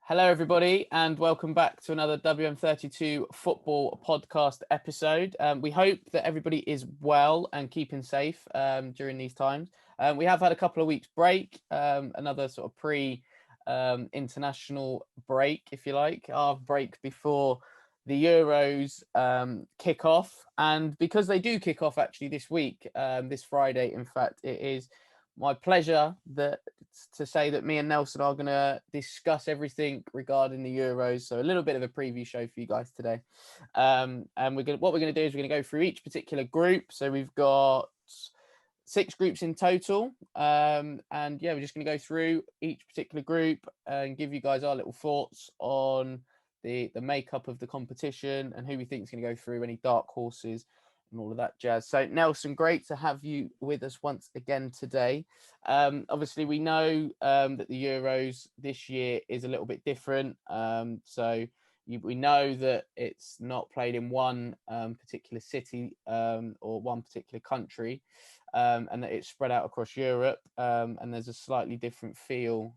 Hello, everybody, and welcome back to another WM32 football podcast episode. We hope that everybody is well and keeping safe during these times. We have had a couple of weeks break, another sort of pre-international break, if you like, our break before the Euros kick off. And because they do kick off actually this week, this Friday, in fact, it is my pleasure to say that me and Nelson are going to discuss everything regarding the Euros. So a little bit of a preview show for you guys today. And what we're going to do is we're going to go through each particular group. So we've got 6 groups in total. And yeah, we're just going to go through each particular group and give you guys our little thoughts on the makeup of the competition and who we think is going to go through, any dark horses and all of that jazz. So Nelson, great to have you with us once again today. Obviously we know that the Euros this year is a little bit different. We know that it's not played in one particular city or one particular country, and that it's spread out across Europe, and there's a slightly different feel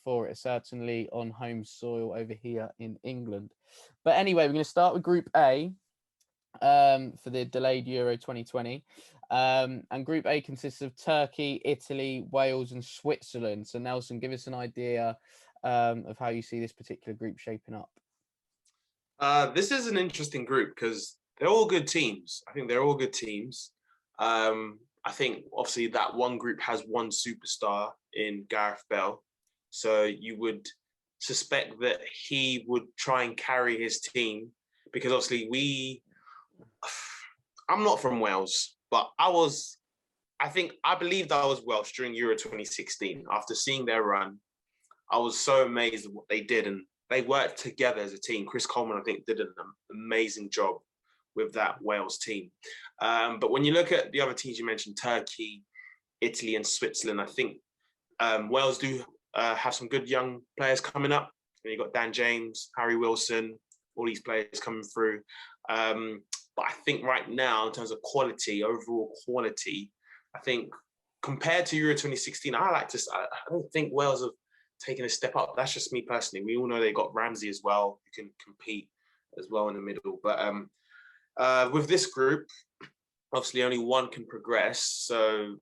for it, certainly on home soil over here in England. But anyway, we're going to start with Group A, for the delayed Euro 2020, and Group A consists of Turkey, Italy, Wales and Switzerland. So Nelson, give us an idea of how you see this particular group shaping up. This is an interesting group because they're all good teams. I think they're all good teams. I think obviously that one group has one superstar in Gareth Bale, so you would suspect that he would try and carry his team, because obviously I'm not from Wales, but I believed I was Welsh during Euro 2016. After seeing their run, I was so amazed at what they did, and they worked together as a team. Chris Coleman, I think, did an amazing job with that Wales team. But when you look at the other teams you mentioned, Turkey, Italy and Switzerland, I think Wales do have some good young players coming up. You've got Dan James, Harry Wilson, all these players coming through. But I think right now, in terms of quality, overall quality, I think compared to Euro 2016, I don't think Wales have taken a step up. That's just me personally. We all know they got Ramsey as well, who can compete as well in the middle. But with this group, obviously only one can progress. So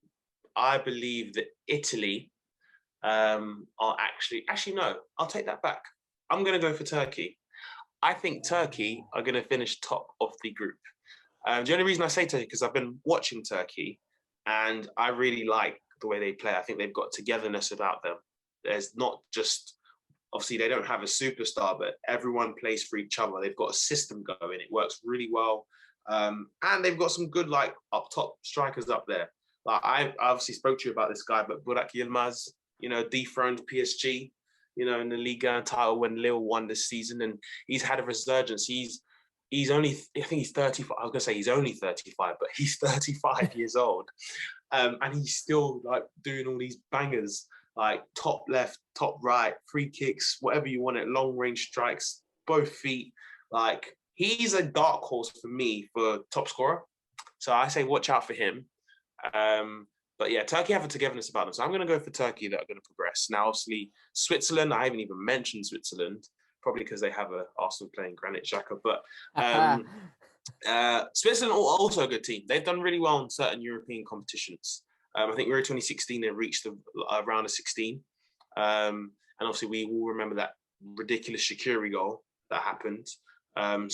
I believe that Italy are actually no, I'll take that back. I'm going to go for Turkey. I think Turkey are going to finish top of the group. The only reason I say Turkey, because I've been watching Turkey and I really like the way they play. I think they've got togetherness about them. There's not just, obviously they don't have a superstar, but everyone plays for each other. They've got a system going. It works really well. And they've got some good, like, up top strikers up there. Like, I obviously spoke to you about this guy, but Burak Yilmaz, dethroned PSG, in the Liga title when Lille won this season, and he's had a resurgence. He's only, I think he's 35. I was gonna say he's only 35, but he's 35 years old, and he's still like doing all these bangers, like top left, top right, free kicks, whatever you want it, long range strikes, both feet. Like, he's a dark horse for me for top scorer. So I say watch out for him. But yeah, Turkey have a togetherness about them. So I'm going to go for Turkey that are going to progress. Now, obviously, Switzerland, I haven't even mentioned Switzerland, probably because they have a Arsenal playing Granit Xhaka. But Switzerland are also a good team. They've done really well in certain European competitions. I think Euro 2016, they reached the round of 16. And obviously, we all remember that ridiculous Shaqiri goal that happened. No,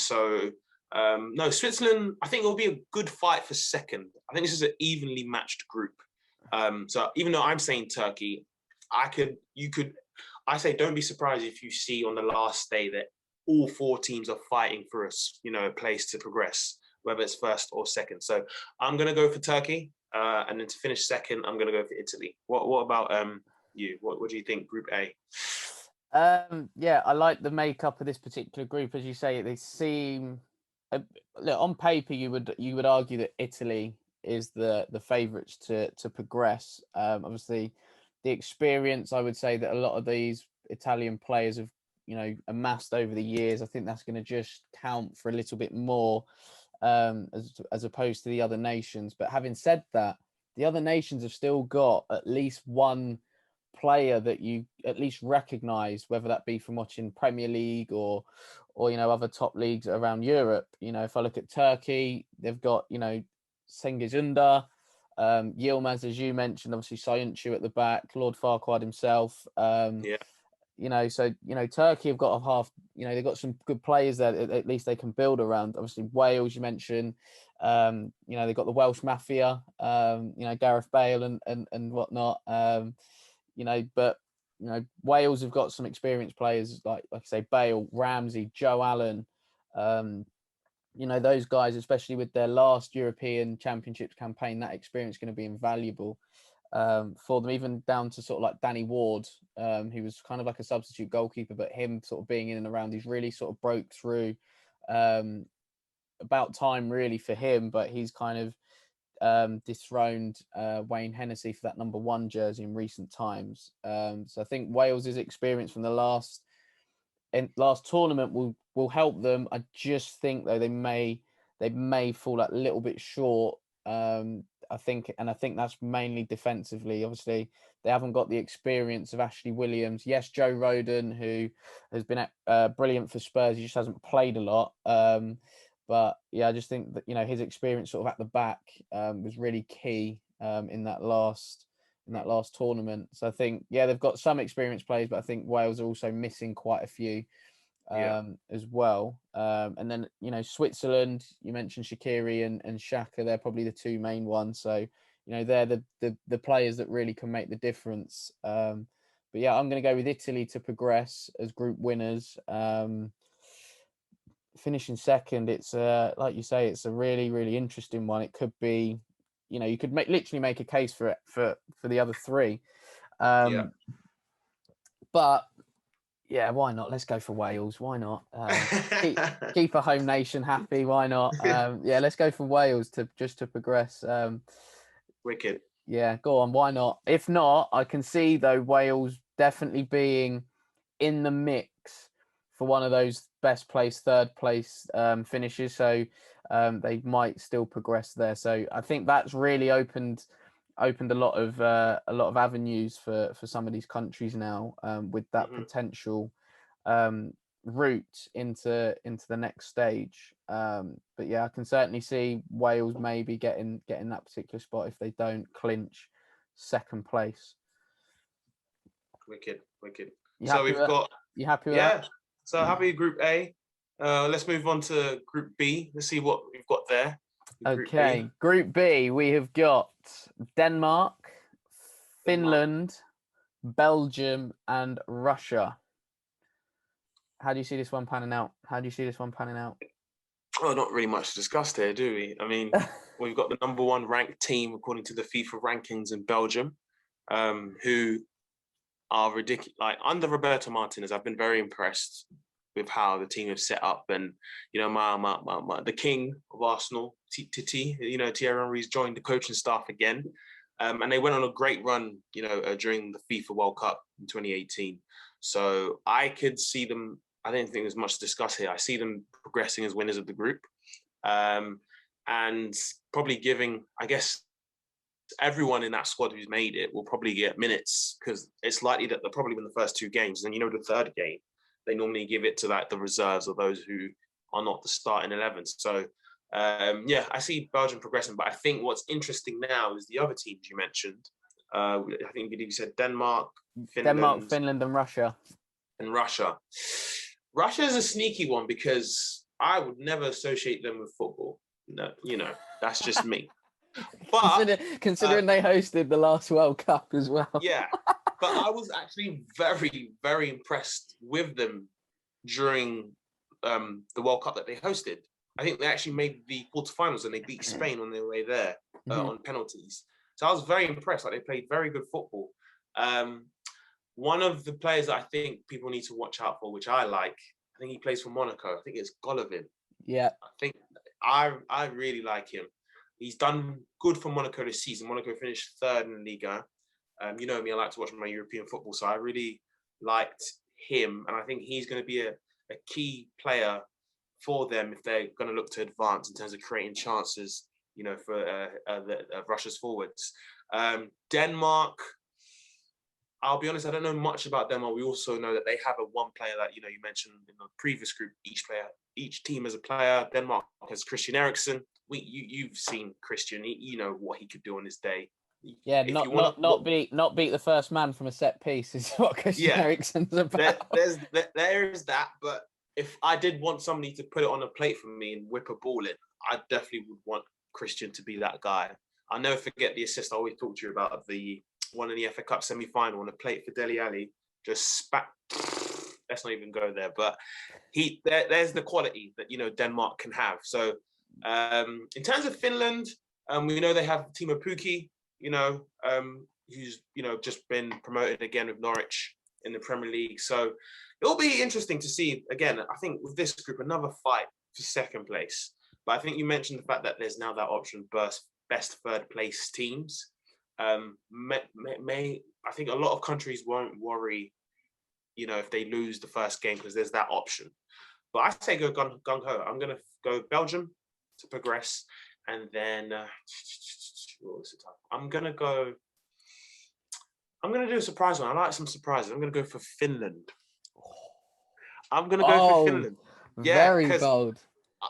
Switzerland, I think it'll be a good fight for second. I think this is an evenly matched group. So even though I'm saying Turkey, I say don't be surprised if you see on the last day that all 4 teams are fighting for a place to progress, whether it's first or second. So I'm going to go for Turkey, and then to finish second, I'm going to go for Italy. What about you? What do you think, Group A? Yeah, I like the makeup of this particular group. As you say, they seem, look, on paper you would argue that Italy is the favourites to progress. Obviously, the experience, I would say that a lot of these Italian players have amassed over the years. I think that's going to just count for a little bit more, as opposed to the other nations. But having said that, the other nations have still got at least one player that you at least recognise, whether that be from watching Premier League or other top leagues around Europe. If I look at Turkey, they've got Cengiz Ünder, Yilmaz, as you mentioned, obviously Soyuncu at the back, Lord Farquaad himself. Yeah. Turkey have got a half. They've got some good players there. At least they can build around. Obviously, Wales, you mentioned. They've got the Welsh Mafia. Gareth Bale and whatnot. But Wales have got some experienced players like I say, Bale, Ramsey, Joe Allen. Those guys, especially with their last European Championships campaign, that experience is going to be invaluable for them, even down to sort of like Danny Ward, who was kind of like a substitute goalkeeper, but him sort of being in and around, he's really sort of broke through. About time really for him, but he's kind of dethroned Wayne Hennessy for that number 1 jersey in recent times. So I think Wales's experience from the last tournament will help them. I just think though they may fall a little bit short. I think that's mainly defensively. Obviously, they haven't got the experience of Ashley Williams. Yes, Joe Rodon, who has been brilliant for Spurs, he just hasn't played a lot. But yeah, I just think that his experience sort of at the back was really key in that last tournament. So I think they've got some experienced players, but I think Wales are also missing quite a few as well. And then Switzerland, you mentioned Shaqiri and Xhaka, they're probably the 2 main ones. So they're the players that really can make the difference. But yeah, I'm going to go with Italy to progress as group winners. Finishing second, it's like you say, it's a really, really interesting one. It could be, you could literally make a case for it for the other 3. But yeah, why not? Let's go for Wales. Why not? Keep a home nation happy. Why not? Let's go for Wales to progress. Wicked. Yeah, go on. Why not? If not, I can see though Wales definitely being in the mix for one of those best place, third place finishes. So they might still progress there. So I think that's really opened a lot of avenues for some of these countries now with that potential route into the next stage. But yeah, I can certainly see Wales maybe getting that particular spot if they don't clinch second place. Wicked. So we've got. You happy with that? So happy with Group A. Let's move on to Group B. Let's see what we've got there. Okay, Group B, we have got Denmark, Finland, Belgium, and Russia. How do you see this one panning out? Oh, not really much to discuss here, do we? I mean, we've got the number 1 ranked team according to the FIFA rankings in Belgium, who are ridiculous. Like under Roberto Martinez, I've been very impressed with how the team have set up, and the king of Arsenal, Titi, Thierry Henry's joined the coaching staff again, and they went on a great run, during the FIFA World Cup in 2018. So I could see them. I don't think there's much to discuss here. I see them progressing as winners of the group, and probably giving, I guess, everyone in that squad who's made it will probably get minutes, because it's likely that they'll probably win the first 2 games, and the third game they normally give it to the reserves or those who are not the starting 11. So I see Belgium progressing, but I think what's interesting now is the other teams you mentioned. I think you said Denmark, Finland, and Russia. Russia is a sneaky one because I would never associate them with football. No, that's just me. But considering they hosted the last World Cup as well. Yeah, but I was actually very, very impressed with them during the World Cup that they hosted. I think they actually made the quarterfinals and they beat Spain on their way there on penalties. So I was very impressed. Like, they played very good football. One of the players that I think people need to watch out for, which I like, I think he plays for Monaco. I think it's Golovin. Yeah. I think I really like him. He's done good for Monaco this season. Monaco finished 3rd in the Liga. You know me, I like to watch my European football, so I really liked him, and I think he's going to be a key player for them if they're going to look to advance in terms of creating chances, for Russia's forwards. Denmark, I'll be honest, I don't know much about Denmark. We also know that they have a one player that you mentioned in the previous group. Each team has a player. Denmark has Christian Eriksen. You've seen Christian. You know what he could do on his day. Yeah, If you want to, not beat the first man from a set piece is what Christian yeah, Eriksen's about. there's that. But if I did want somebody to put it on a plate for me and whip a ball in, I definitely would want Christian to be that guy. I'll never forget the assist I always talk to you about of the one in the FA Cup semi-final on a plate for Dele Alli. Just spat. Let's not even go there. But there's the quality that Denmark can have. So in terms of Finland, we know they have Timo Pukki, who's just been promoted again with Norwich in the Premier League. So it'll be interesting to see again. I think with this group, another fight for second place. But I think you mentioned the fact that there's now that option, best third place teams. I think a lot of countries won't worry, if they lose the first game because there's that option. But I say go gung ho. I'm gonna go Belgium to progress, and then I'm gonna do a surprise one. I like some surprises. I'm gonna go for Finland. I'm gonna go for Finland. Yeah, very bold.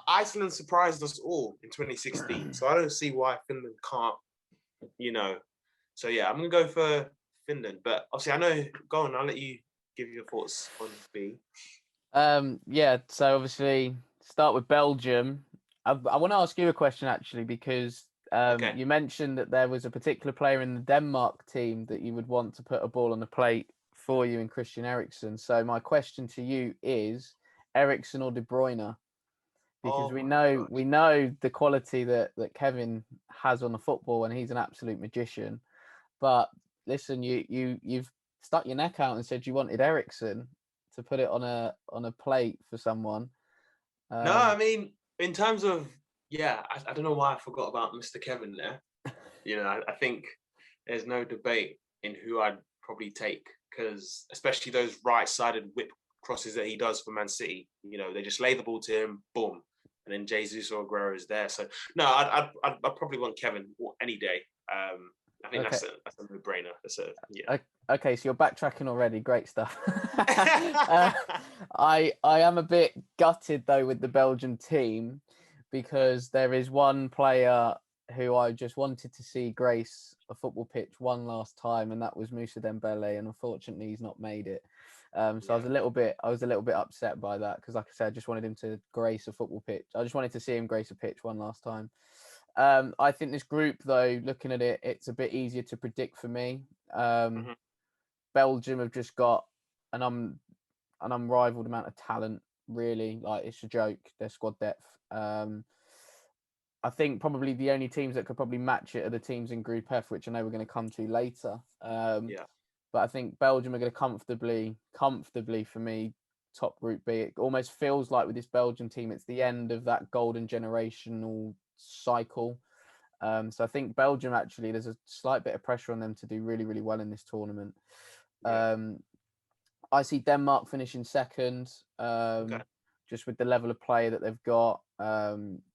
Iceland surprised us all in 2016, so I don't see why Finland can't. So yeah, I'm gonna go for Finland. But obviously, I know. Go on. I'll let you give your thoughts on B. Yeah. So obviously, start with Belgium. I want to ask you a question actually, because Okay. you mentioned that there was a particular player in the Denmark team that you would want to put a ball on the plate for you in Christian Eriksen. So my question to you is Eriksen or De Bruyne? Because we know the quality that Kevin has on the football, and he's an absolute magician. But listen, you've stuck your neck out and said you wanted Eriksen to put it on a plate for someone. No, I mean, in terms of, I don't know why I forgot about Mr. Kevin there. I think there's no debate in who I'd probably take, because especially those right-sided whip crosses that he does for Man City, they just lay the ball to him, boom, and then Jesus or Aguero is there. So no, I'd probably want Kevin any day. I think that's a no-brainer. Okay, so you're backtracking already. Great stuff. I am a bit gutted though with the Belgian team, because there is one player who I just wanted to see grace a football pitch one last time, and that was Moussa Dembele, and unfortunately he's not made it. I was a little bit upset by that, because like I said, I just wanted him to grace a football pitch. I just wanted to see him grace a pitch one last time. I think this group, though, looking at it, it's a bit easier to predict for me. Belgium have just got an unrivaled amount of talent, really. Like, it's a joke, their squad depth. I think probably the only teams that could probably match it are the teams in Group F, which I know we're going to come to later. But I think Belgium are going to comfortably for me, top Group B. It almost feels like with this Belgian team, it's the end of that golden generational cycle. So I think Belgium, actually, there's a slight bit of pressure on them to do really, really well in this tournament. I see Denmark finishing second, just with the level of play that they've got.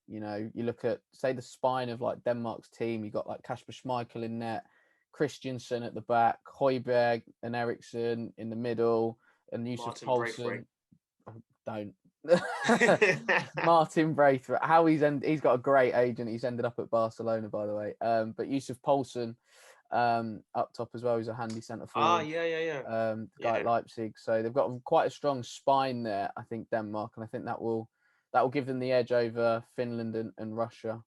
You look at, say, the spine of like Denmark's team. You got like Kasper Schmeichel in net, Christensen at the back, Højbjerg and Eriksen in the middle, and Yussuf Poulsen. Don't. Martin Braithwaite. How he's got a great agent. He's ended up at Barcelona, by the way. But Yussuf Poulsen up top as well. He's a handy centre forward. Guy at Leipzig. So they've got quite a strong spine there, I think, Denmark, and I think that will give them the edge over Finland and Russia.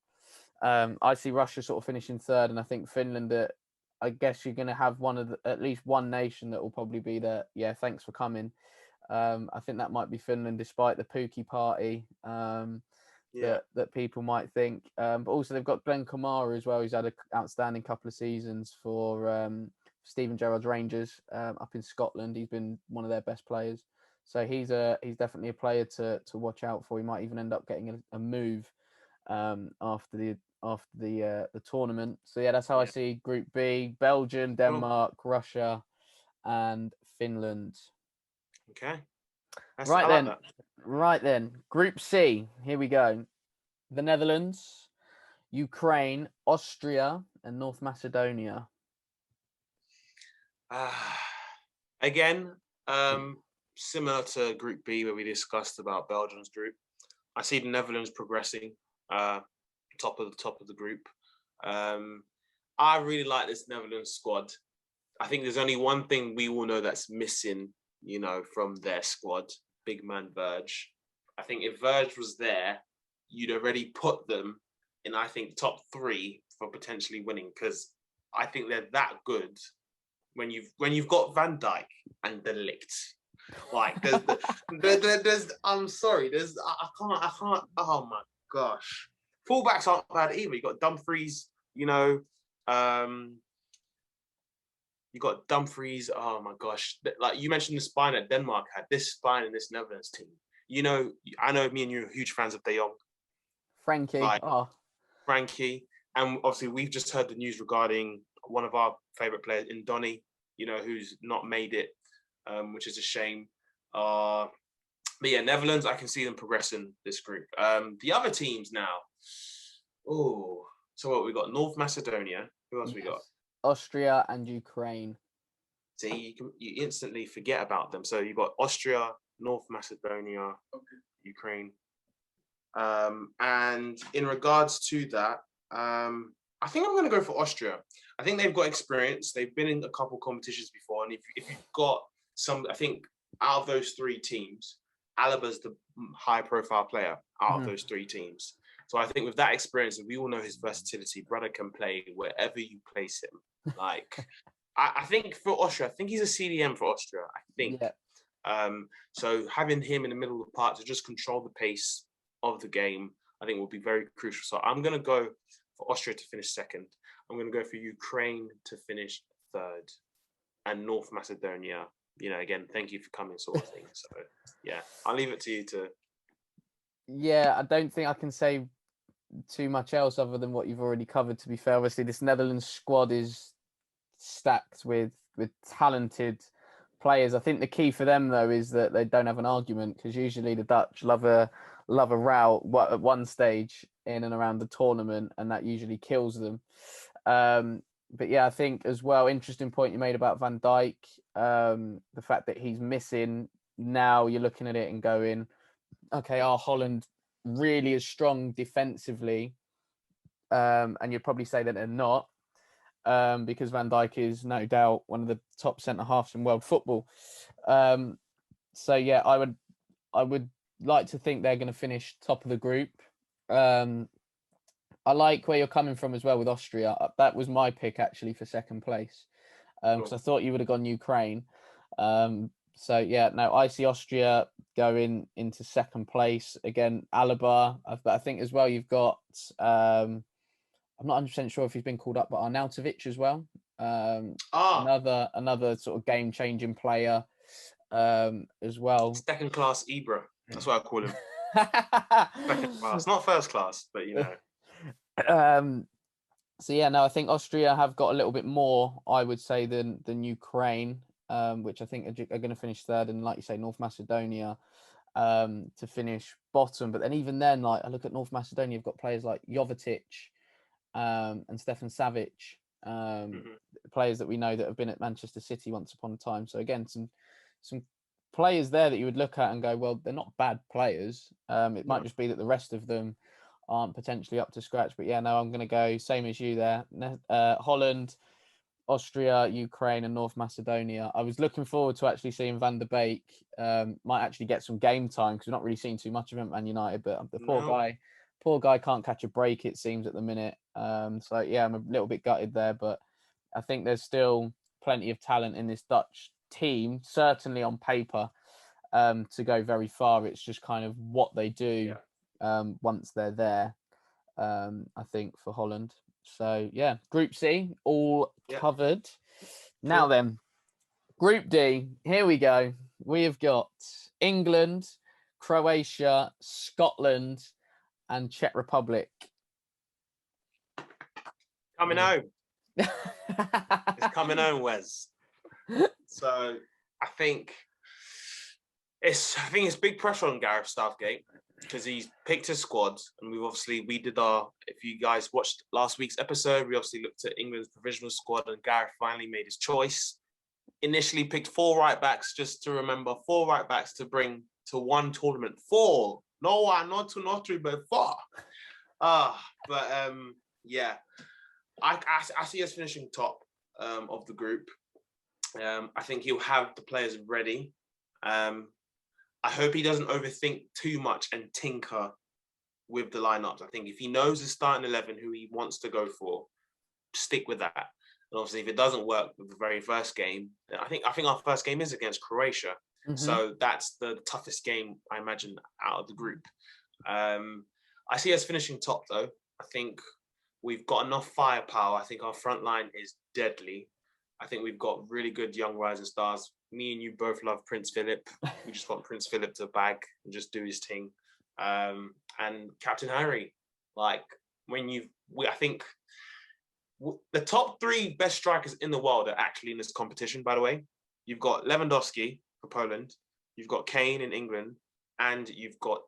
I see Russia sort of finishing third, and I think Finland. I guess you're going to have at least one nation that will probably be there. Yeah, thanks for coming. I think that might be Finland, despite the Pukki party that people might think. But also they've got Glenn Kamara as well. He's had an outstanding couple of seasons for Steven Gerrard's Rangers up in Scotland. He's been one of their best players. So he's definitely a player to watch out for. He might even end up getting a move after the tournament. So yeah, that's how I see Group B: Belgium, Denmark, Russia, and Finland. Okay. Right then. Group C. Here we go. The Netherlands, Ukraine, Austria, and North Macedonia. Again, similar to Group B where we discussed about Belgium's group, I see the Netherlands progressing, top of the group. I really like this Netherlands squad. I think there's only one thing we all know that's missing, from their squad, big man Verge. I think if Verge was there, you'd already put them in, I think, top 3 for potentially winning, because I think they're that good when you've got Van Dijk and De Ligt. Like there's I'm sorry, I can't, oh my gosh. Fullbacks aren't bad either. You got Dumfries, oh my gosh. Like you mentioned the spine that Denmark had, this spine in this Netherlands team. I know me and you are huge fans of De Jong. Frankie. Frankie. And obviously we've just heard the news regarding one of our favourite players in Donny, who's not made it, which is a shame. But yeah, Netherlands, I can see them progressing this group. The other teams now. Oh, so what we got? North Macedonia. Who else we got? Austria and Ukraine. See, you instantly forget about them. So you've got Austria, North Macedonia, Ukraine. And in regards to that, I think I'm going to go for Austria. I think they've got experience. They've been in a couple competitions before. And if you've got I think out of those 3 teams, Alaba's the high-profile player out of those 3 teams. So I think with that experience, and we all know his versatility, brother can play wherever you place him. Like, I think for Austria, I think he's a CDM for Austria, I think. Yeah. So having him in the middle of the park to just control the pace of the game, I think will be very crucial. So I'm going to go for Austria to finish 2nd. I'm going to go for Ukraine to finish 3rd. And North Macedonia, again, thank you for coming sort of thing. So, yeah, I'll leave it to you to... Yeah, I don't think I can say too much else other than what you've already covered, to be fair. Obviously, this Netherlands squad is stacked with talented players. I think the key for them, though, is that they don't have an argument, because usually the Dutch love a row at one stage in and around the tournament, and that usually kills them. But yeah, I think as well, interesting point you made about Van Dijk, the fact that he's missing. Now you're looking at it and going, okay, are Holland really as strong defensively? And you'd probably say that they're not, because Van Dijk is no doubt one of the top centre-halves in world football. So yeah, I would like to think they're going to finish top of the group. I like where you're coming from as well with Austria. That was my pick actually for 2nd place, because I thought you would have gone Ukraine. So yeah, no, I see Austria going into 2nd place. Again, Alaba, but I think as well you've got, I'm not 100% sure if he's been called up, but Arnautovic as well. Another sort of game-changing player as well. 2nd class Ibra. That's what I call him. 2nd class, not 1st class, but So yeah, no, I think Austria have got a little bit more, I would say, than Ukraine, which I think are going to finish 3rd, and like you say, North Macedonia to finish bottom. But then even then, like I look at North Macedonia, you've got players like Jovetic and Stefan Savic, players that we know that have been at Manchester City once upon a time. So again, some players there that you would look at and go, well, they're not bad players. It might just be that the rest of them aren't potentially up to scratch. But yeah, no, I'm going to go same as you there. Holland, Austria, Ukraine, and North Macedonia. I was looking forward to actually seeing Van der Beek. Might actually get some game time, because we're not really seeing too much of him at Man United. But the poor guy can't catch a break, it seems, at the minute. So yeah, I'm a little bit gutted there. But I think there's still plenty of talent in this Dutch team, certainly on paper, to go very far. It's just kind of what they do once they're there, I think, for Holland. So yeah, Group C all covered. Now then, Group D, here we go. We have got England, Croatia, Scotland, and Czech Republic. Coming home. It's coming home, Wes. So I think it's big pressure on Gareth Southgate, because he's picked his squad, and if you guys watched last week's episode, we obviously looked at England's provisional squad, and Gareth finally made his choice. initially picked 4 right backs, just to remember, 4 right backs to bring to one tournament. 4, no one, not 2, not 3, but 4. But yeah, I see us finishing top of the group. I think he'll have the players ready. I hope he doesn't overthink too much and tinker with the lineups. I think if he knows his starting 11 who he wants to go for, stick with that. And obviously, if it doesn't work with the very first game, I think our first game is against Croatia. Mm-hmm. So that's the toughest game, I imagine, out of the group. I see us finishing top, though. I think we've got enough firepower. I think our front line is deadly. I think we've got really good young rising stars. Me and you both love Prince Philip. We just want Prince Philip to bag and just do his thing. And Captain Harry, like I think the top 3 best strikers in the world are actually in this competition. By the way, you've got Lewandowski for Poland, you've got Kane in England, and you've got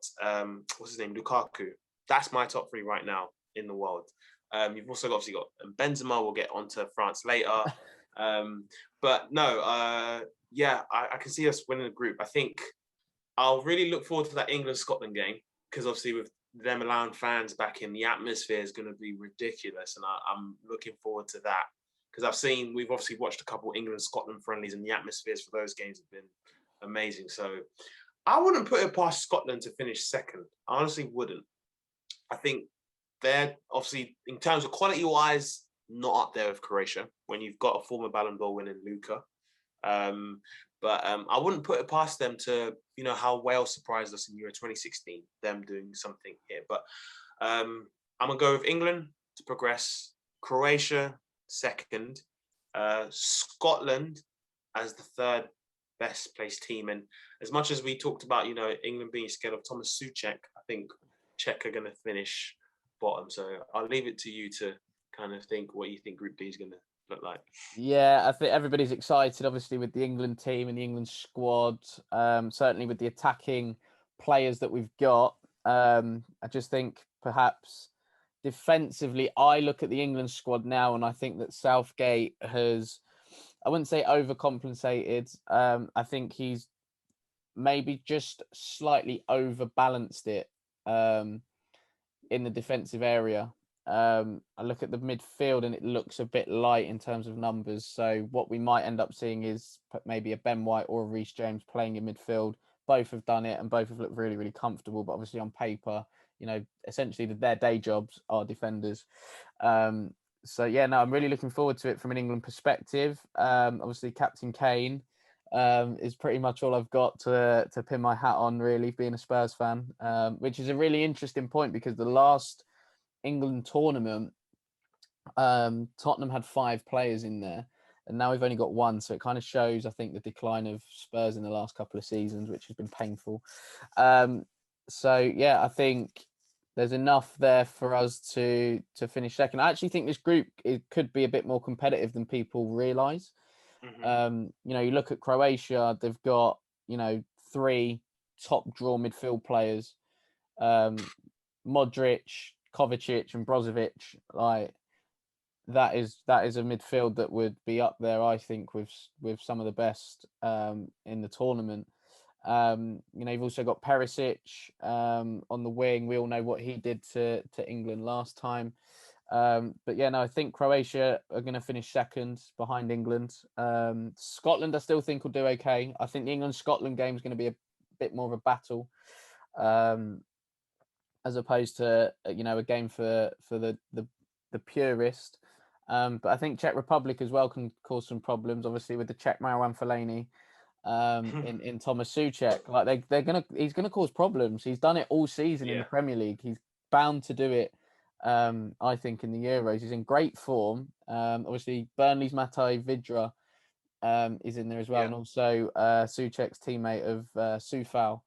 what's his name, Lukaku. That's my top 3 right now in the world. You've also obviously got Benzema. We'll get onto France later. But no, yeah, I can see us winning the group. I think I'll really look forward to that England-Scotland game because obviously with them allowing fans back in, the atmosphere is going to be ridiculous, and I'm looking forward to that because we've obviously watched a couple England-Scotland friendlies, and the atmospheres for those games have been amazing. So I wouldn't put it past Scotland to finish second. I honestly wouldn't. I think they're obviously, in terms of quality-wise, not up there with Croatia when you've got a former Ballon d'Or winning Luka. But I wouldn't put it past them to, how Wales surprised us in Euro 2016, them doing something here. But I'm going to go with England to progress, Croatia second, Scotland as the third best placed team. And as much as we talked about, England being scared of Thomas Souček, I think Czech are going to finish bottom. So I'll leave it to you to kind of think what you think Group B is going to look like. Yeah, I think everybody's excited, obviously, with the England team and the England squad. Certainly with the attacking players that we've got. I just think perhaps defensively, I look at the England squad now and I think that Southgate has, I wouldn't say overcompensated. I think he's maybe just slightly overbalanced it in the defensive area. I look at the midfield and it looks a bit light in terms of numbers. So what we might end up seeing is maybe a Ben White or a Reece James playing in midfield. Both have done it and both have looked really, really comfortable. But obviously on paper, essentially their day jobs are defenders. So yeah, no, I'm really looking forward to it from an England perspective. Obviously Captain Kane is pretty much all I've got to pin my hat on, really, being a Spurs fan, which is a really interesting point because the last England tournament, Tottenham had 5 players in there and now we've only got 1, so it kind of shows, I think, the decline of Spurs in the last couple of seasons, which has been painful. So yeah, I think there's enough there for us to finish second. I actually think this group, it could be a bit more competitive than people realize. You look at Croatia, they've got 3 top draw midfield players, Modric, Kovacic and Brozovic. Like that is a midfield that would be up there, I think, with some of the best in the tournament. You've also got Perisic on the wing. We all know what he did to England last time. But yeah, no, I think Croatia are going to finish second behind England. Scotland, I still think will do okay. I think the England-Scotland game is going to be a bit more of a battle, as opposed to a game for the purist. But I think Czech Republic as well can cause some problems, obviously, with the Czech Marouane Fellaini in Thomas Souček. Like he's gonna cause problems. He's done it all season in the Premier League. He's bound to do it. I think in the Euros, he's in great form. Obviously, Burnley's Matej Vydra is in there as well, and also Souček's teammate of Soufal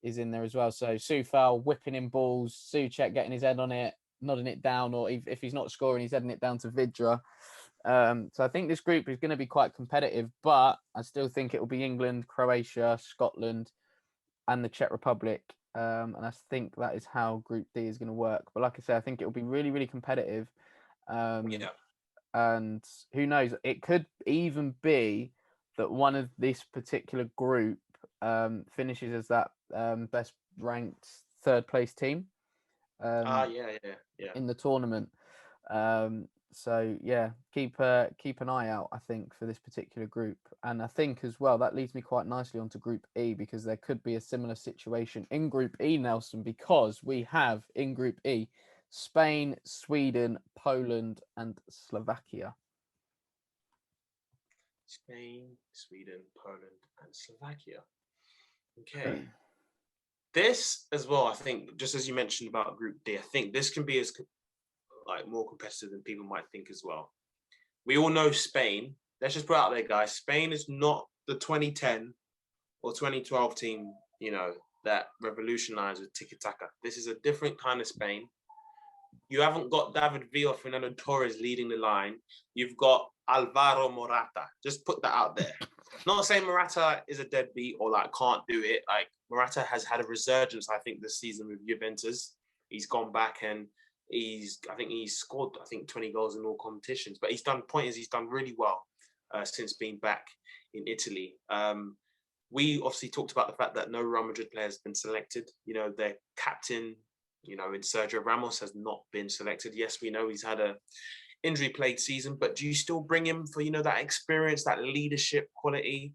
is in there as well. So Soufal whipping in balls, Souček getting his head on it, nodding it down, or if he's not scoring, he's heading it down to Vydra. So I think this group is going to be quite competitive, but I still think it will be England, Croatia, Scotland, and the Czech Republic. And I think that is how Group D is going to work. But like I said, I think it will be really, really competitive. And who knows? It could even be that one of this particular group finishes as that best ranked third place team Yeah. in the tournament. So yeah, keep an eye out, I think, for this particular group. And I think as well that leads me quite nicely onto Group E, because there could be a similar situation in Group E, Nelson, because we have in Group E Spain, Sweden, Poland, and Slovakia. Spain, Sweden, Poland, and Slovakia. Okay. This as well, I think, just as you mentioned about Group D, I think this can be as more competitive than people might think as well. We all know Spain. Let's just put it out there, guys. Spain is not the 2010 or 2012 team, that revolutionized with tiki-taka. This is a different kind of Spain. You haven't got David Villa or Fernando Torres leading the line. You've got Alvaro Morata. Just put that out there. Not saying Morata is a deadbeat or can't do it. Morata has had a resurgence, I think, this season with Juventus. He's gone back and he's scored 20 goals in all competitions. But he's done really well since being back in Italy. We obviously talked about the fact that no Real Madrid player has been selected. Their captain, in Sergio Ramos, has not been selected. Yes, we know he's had a injury-plagued season, but do you still bring him for that experience, that leadership quality?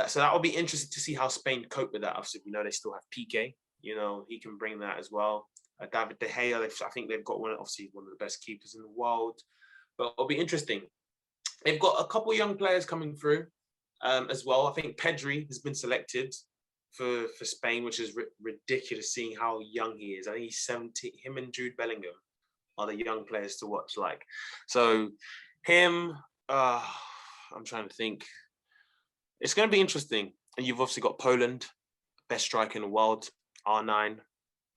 So that will be interesting to see how Spain cope with that. Obviously, we know they still have Piqué. He can bring that as well. David De Gea, I think they've got one of the best keepers in the world. But it'll be interesting. They've got a couple of young players coming through as well. I think Pedri has been selected for Spain, which is ridiculous seeing how young he is. I think he's 17. Him and Jude Bellingham are the young players to watch. So him, I'm trying to think. It's going to be interesting. And you've obviously got Poland, best striker in the world, R9,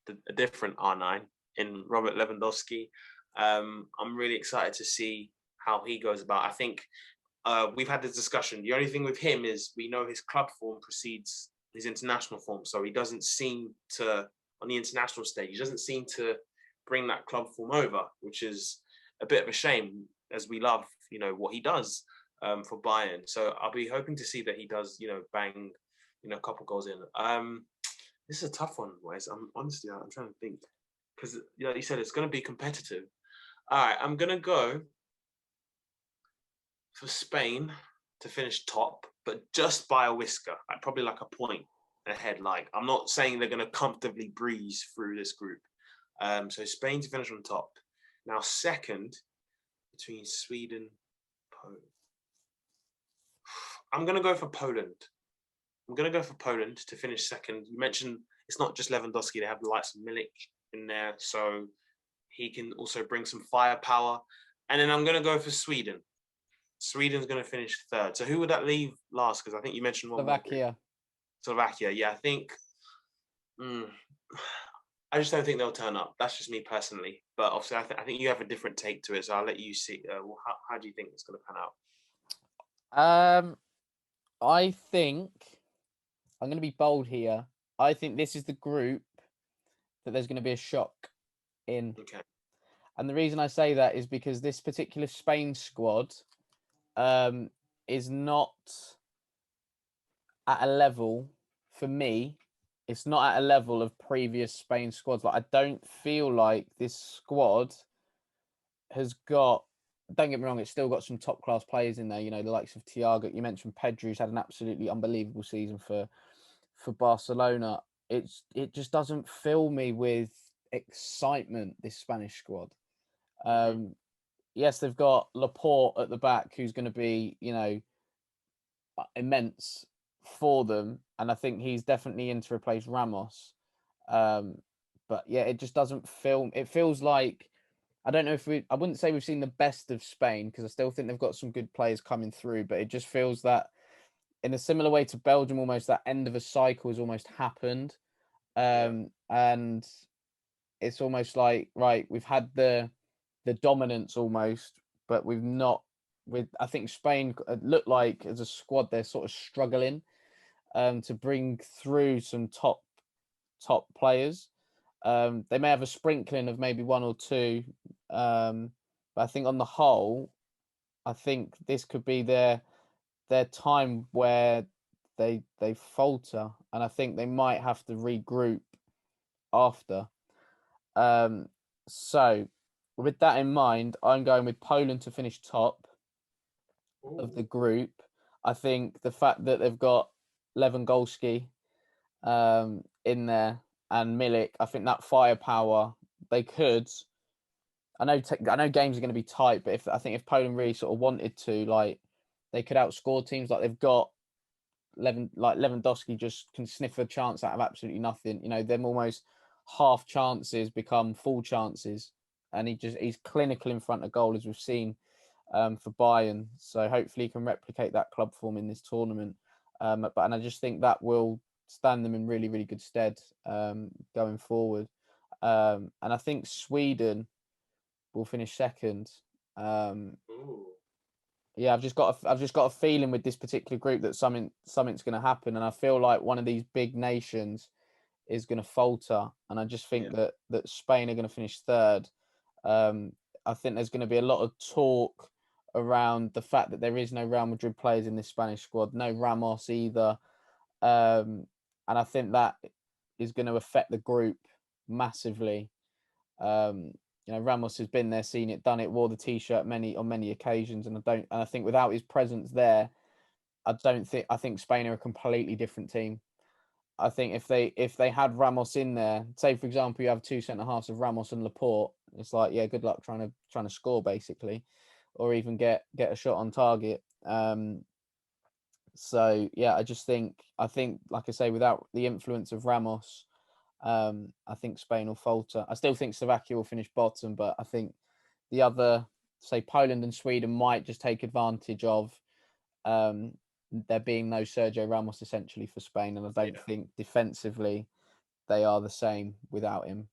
a different R9 in Robert Lewandowski. I'm really excited to see how he goes about. I think we've had this discussion. The only thing with him is we know his club form precedes his international form. So he doesn't seem to, on the international stage, he doesn't seem to bring that club form over, which is a bit of a shame, as we love, what he does for Bayern. So I'll be hoping to see that he does, bang, a couple goals in. This is a tough one, Wes. I'm trying to think, because like you said, it's going to be competitive. All right, I'm going to go for Spain to finish top, but just by a whisker, probably a point ahead. I'm not saying they're going to comfortably breeze through this group. So Spain to finish on top. Now, second, between Sweden, Poland. I'm going to go for Poland. I'm going to go for Poland to finish second. You mentioned it's not just Lewandowski. They have the likes of Milik in there, so he can also bring some firepower. And then I'm going to go for Sweden. Sweden's going to finish third. So who would that leave last? Because I think you mentioned one Slovakia. Slovakia, yeah. I think... I just don't think they'll turn up. That's just me personally. But obviously, I think you have a different take to it. So I'll let you see. How do you think it's going to pan out? I think I'm going to be bold here. I think this is the group that there's going to be a shock in. Okay. And the reason I say that is because this particular Spain squad is not at a level, for me, it's not at a level of previous Spain squads. I don't feel like this squad has got, don't get me wrong, it's still got some top class players in there, the likes of Thiago. You mentioned Pedri, who's had an absolutely unbelievable season for Barcelona. It just doesn't fill me with excitement, this Spanish squad. Yes, they've got Laporte at the back, who's going to be, immense for them, and I think he's definitely in to replace Ramos. But yeah, it just doesn't feel. It feels like, I don't know if I wouldn't say we've seen the best of Spain, because I still think they've got some good players coming through. But it just feels that, in a similar way to Belgium, almost that end of a cycle has almost happened, and it's almost like, right, we've had the dominance almost, but we've not. I think Spain look like, as a squad, they're sort of struggling to bring through some top players. They may have a sprinkling of maybe one or two, but I think on the whole, I think this could be their time where they falter, and I think they might have to regroup after. Um, so with that in mind, I'm going with Poland to finish top of the Ooh. group. I think the fact that they've got Lewandowski in there and Milik, I think that firepower they could. I know games are going to be tight, but if Poland really sort of wanted to, like, they could outscore teams. Like, they've got Lewandowski just can sniff a chance out of absolutely nothing. You know, them almost half chances become full chances, and he's clinical in front of goal, as we've seen for Bayern. So hopefully he can replicate that club form in this tournament. And I just think that will stand them in really, really good stead going forward. And I think Sweden will finish second. Ooh. Yeah, I've just got a feeling with this particular group that something's going to happen, and I feel like one of these big nations is going to falter, and I just think Yeah. that Spain are going to finish third. I think there's going to be a lot of talk around the fact that there is no Real Madrid players in this Spanish squad, no Ramos either, and I think that is going to affect the group massively. Um, you know, Ramos has been there, seen it, done it, wore the t-shirt on many occasions, and I think without his presence there, I think Spain are a completely different team. I think if they had Ramos in there, say for example you have two centre halves of Ramos and Laporte, it's like, yeah, good luck trying to score basically, or even get a shot on target. So yeah, I think like I say, without the influence of Ramos, I think Spain will falter. I still think Slovakia will finish bottom, but I think the other, say Poland and Sweden, might just take advantage of there being no Sergio Ramos essentially for Spain, and I don't Yeah. think defensively they are the same without him.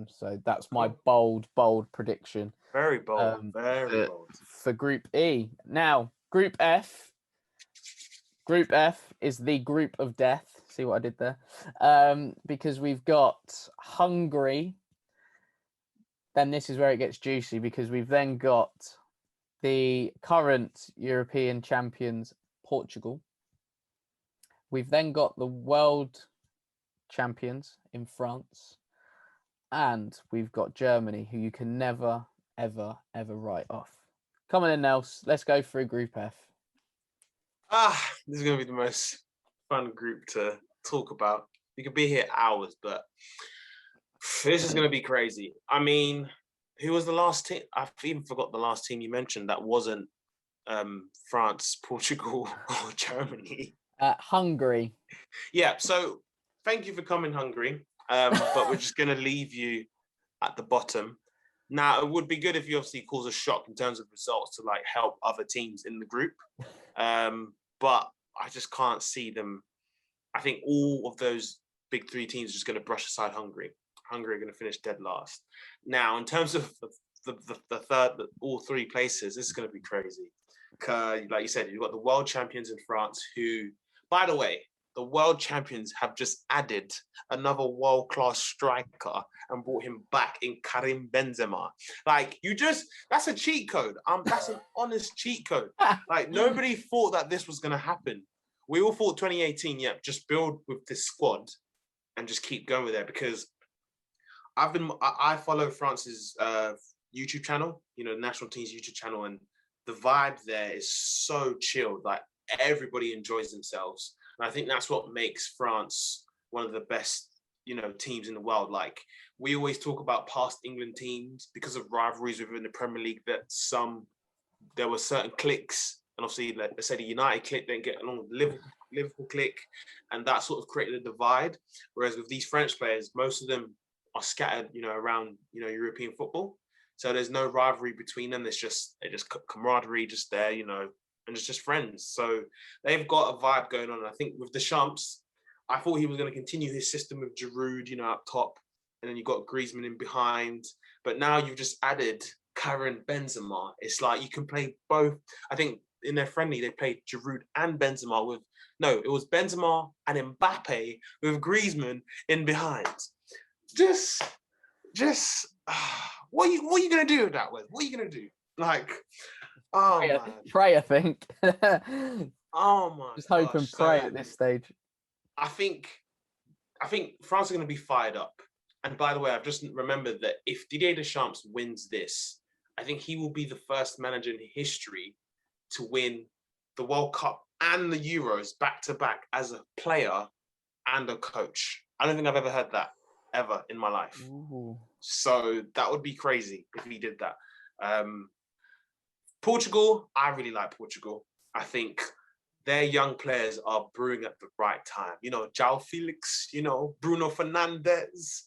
So that's my Cool. bold prediction Very bold. um, Very for bold. for Group E. Now, Group F. Group F is the group of death. See what I did there? Because we've got Hungary. Then this is where it gets juicy, because we've then got the current European champions, Portugal. We've then got the world champions in France. And we've got Germany, who you can never, ever, ever write off. Come on in, Nels. Let's go through Group F. This is going to be the most fun group to talk about. We could be here hours, but this is going to be crazy. I mean, who was the last team? I've even forgot the last team you mentioned that wasn't France, Portugal, or Germany. Hungary. Yeah, so thank you for coming, Hungary. But we're just going to leave you at the bottom. Now, it would be good if you obviously cause a shock in terms of results to like help other teams in the group. But I just can't see them. I think all of those big three teams are just going to brush aside Hungary. Hungary are going to finish dead last. Now, in terms of the third, all three places, this is going to be crazy. Like you said, you've got the world champions in France, who, by the way, the world champions have just added another world-class striker and brought him back in Karim Benzema. Like, that's a cheat code. That's an honest cheat code. Like, nobody thought that this was going to happen. We all thought 2018, just build with this squad and just keep going with it, because I follow France's YouTube channel, national team's YouTube channel, and the vibe there is so chilled. Like, everybody enjoys themselves. And I think that's what makes France one of the best, teams in the world. Like, we always talk about past England teams because of rivalries within the Premier League, that there were certain cliques, and obviously, like, let's say the United clique didn't get along with the Liverpool clique, and that sort of created a divide. Whereas with these French players, most of them are scattered, around, European football. So there's no rivalry between them. It's just camaraderie, just there, and it's just friends. So they've got a vibe going on. And I think with Deschamps, I thought he was going to continue his system with Giroud, up top, and then you got Griezmann in behind. But now you've just added Karim Benzema. It's like you can play both. I think in their friendly, they played Giroud and Benzema it was Benzema and Mbappe with Griezmann in behind. Just what are you gonna do with that? What are you gonna do? Like, Oh Pray, my, pray, I think. oh my Just hope gosh. and pray So at this stage. I think I think France are going to be fired up. And by the way, I've just remembered that if Didier Deschamps wins this, I think he will be the first manager in history to win the World Cup and the Euros back to back as a player and a coach. I don't think I've ever heard that ever in my life. Ooh. So that would be crazy if he did that. Portugal, I really like Portugal. I think their young players are brewing at the right time. You know, João Felix, you know, Bruno Fernandes,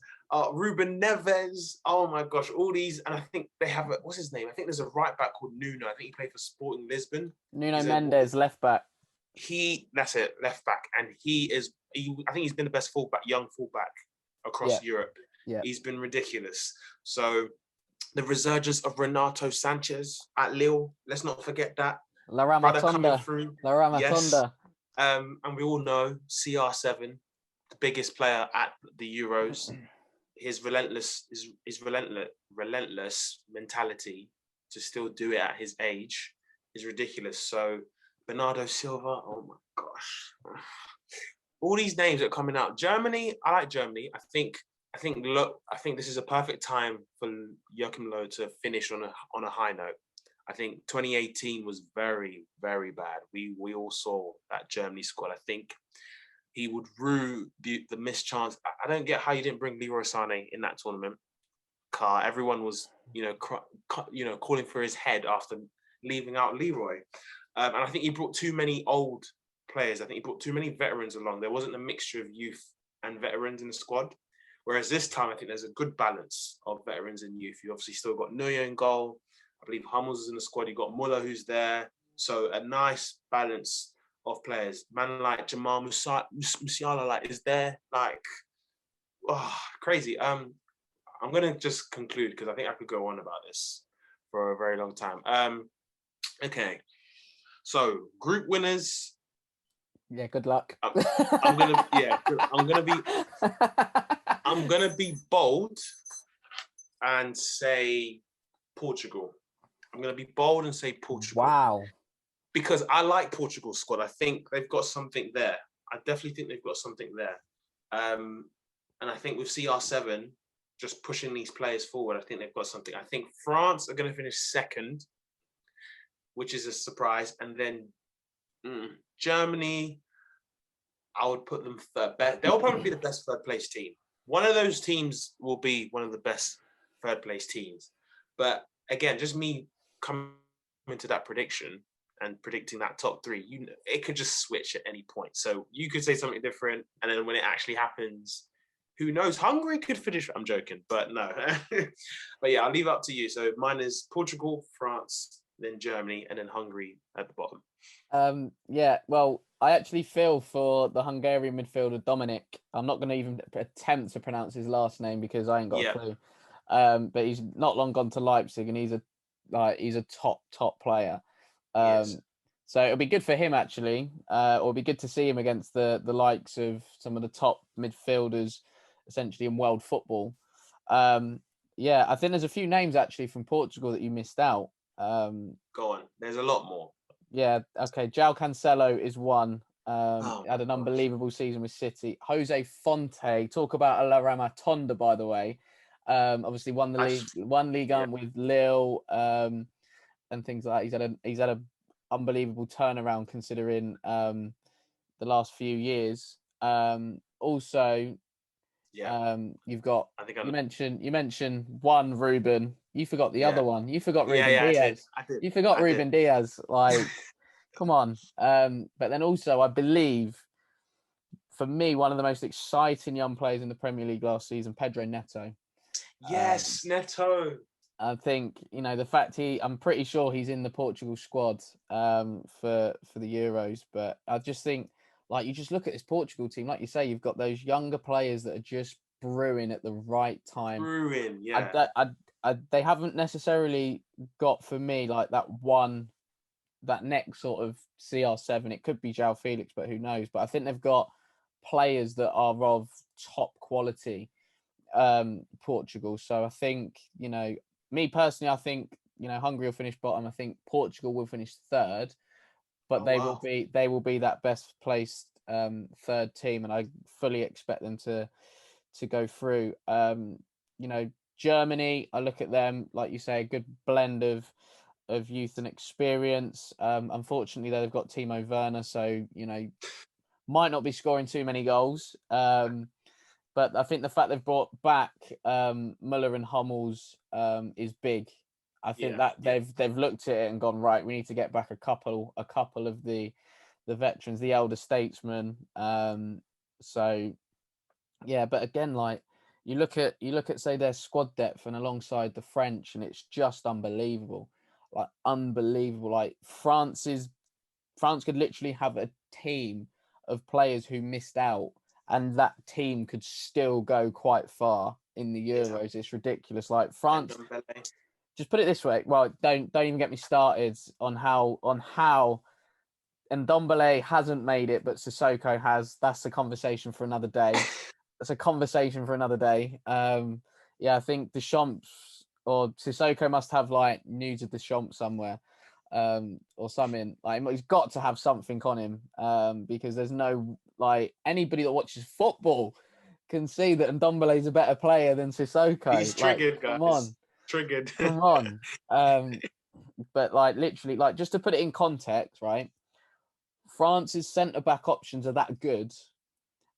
Ruben Neves. Oh my gosh, all these. And I think they have what's his name? I think there's a right back called Nuno. I think he played for Sporting Lisbon. Nuno Mendes, left back. That's it, left back. And I think he's been the best young fullback across Europe. Yeah. He's been ridiculous. So the resurgence of Renato Sanchez at Lille, let's not forget that. La Ramatonda. Yes. And we all know CR7, the biggest player at the Euros. His relentless mentality to still do it at his age is ridiculous. So Bernardo Silva, oh my gosh. All these names that are coming out. Germany, I like Germany. I think this is a perfect time for Joachim Löw to finish on a high note. I think 2018 was very, very bad. We all saw that Germany squad. I think he would rue the missed chance. I don't get how you didn't bring Leroy Sané in that tournament. Everyone was, calling for his head after leaving out Leroy. And I think he brought too many old players. I think he brought too many veterans along. There wasn't a mixture of youth and veterans in the squad. Whereas this time, I think there's a good balance of veterans and youth. You obviously still got Neuer in goal. I believe Hummels is in the squad. You got Muller who's there. So a nice balance of players. Man like Jamal Musiala is there. Crazy. I'm gonna just conclude because I think I could go on about this for a very long time. Okay. So group winners. Yeah, good luck. I'm gonna be bold and say Portugal. I'm gonna be bold and say Portugal. Wow. Because I like Portugal's squad. I think they've got something there. I definitely think they've got something there. And I think with CR7 just pushing these players forward, I think they've got something. I think France are going to finish second, which is a surprise. And then Germany, I would put them third. They'll probably be the best third place team. One of those teams will be one of the best third place teams. But again, just me coming to that prediction and predicting that top three, it could just switch at any point. So you could say something different, and then when it actually happens, who knows? Hungary could finish. I'm joking, but no. But yeah, I'll leave it up to you. So mine is Portugal, France, then Germany, and then Hungary at the bottom. Yeah, well, I actually feel for the Hungarian midfielder Dominic. I'm not going to even attempt to pronounce his last name because I ain't got a clue. But he's not long gone to Leipzig, and he's a top player. So it'll be good for him actually. It'll be good to see him against the likes of some of the top midfielders, essentially in world football. Yeah, I think there's a few names actually from Portugal that you missed out. Go on. There's a lot more. Yeah. Okay. João Cancelo is one. Had an unbelievable season with City. Jose Fonte. Talk about a La Ramatonda, by the way. Obviously won the league, with Lille, and things like that. He's had a unbelievable turnaround considering the last few years. Also, you've got. You mentioned one Ruben. You forgot the other one. You forgot Ruben Diaz. I did. You forgot Ruben Diaz. Like, come on. But then also, I believe, for me, one of the most exciting young players in the Premier League last season, Pedro Neto. Yes, Neto. I think, the fact I'm pretty sure he's in the Portugal squad for the Euros. But I just think, like, you just look at this Portugal team, like you say, you've got those younger players that are just brewing at the right time. Brewing, yeah. They haven't necessarily got, for me, like that next sort of CR7. It could be João Felix, but who knows? But I think they've got players that are of top quality, Portugal. So I think, me personally, I think Hungary will finish bottom. I think Portugal will finish third, but Oh, they wow. will be that best placed third team, and I fully expect them to go through. Germany, I look at them, like you say, a good blend of youth and experience. Unfortunately, they've got Timo Werner, so might not be scoring too many goals. But I think the fact they've brought back Muller and Hummels is big. I think that they've looked at it and gone, right, we need to get back a couple of the veterans, the elder statesmen. So yeah, but again, like you look at say their squad depth and alongside the French, and it's just unbelievable. Like unbelievable. Like France could literally have a team of players who missed out, and that team could still go quite far in the Euros. It's ridiculous. Like France, just put it this way. Well, don't even get me started on how Ndombele hasn't made it, but Sissoko has. That's a conversation for another day. That's a conversation for another day. Yeah, I think Deschamps or Sissoko must have like news of Deschamps somewhere, or something. Like he's got to have something on him, because there's no like anybody that watches football can see that Ndombele is a better player than Sissoko. He's triggered, like, guys. Come on, Triggered. come on. But like literally, like just to put it in context, right? France's centre back options are that good.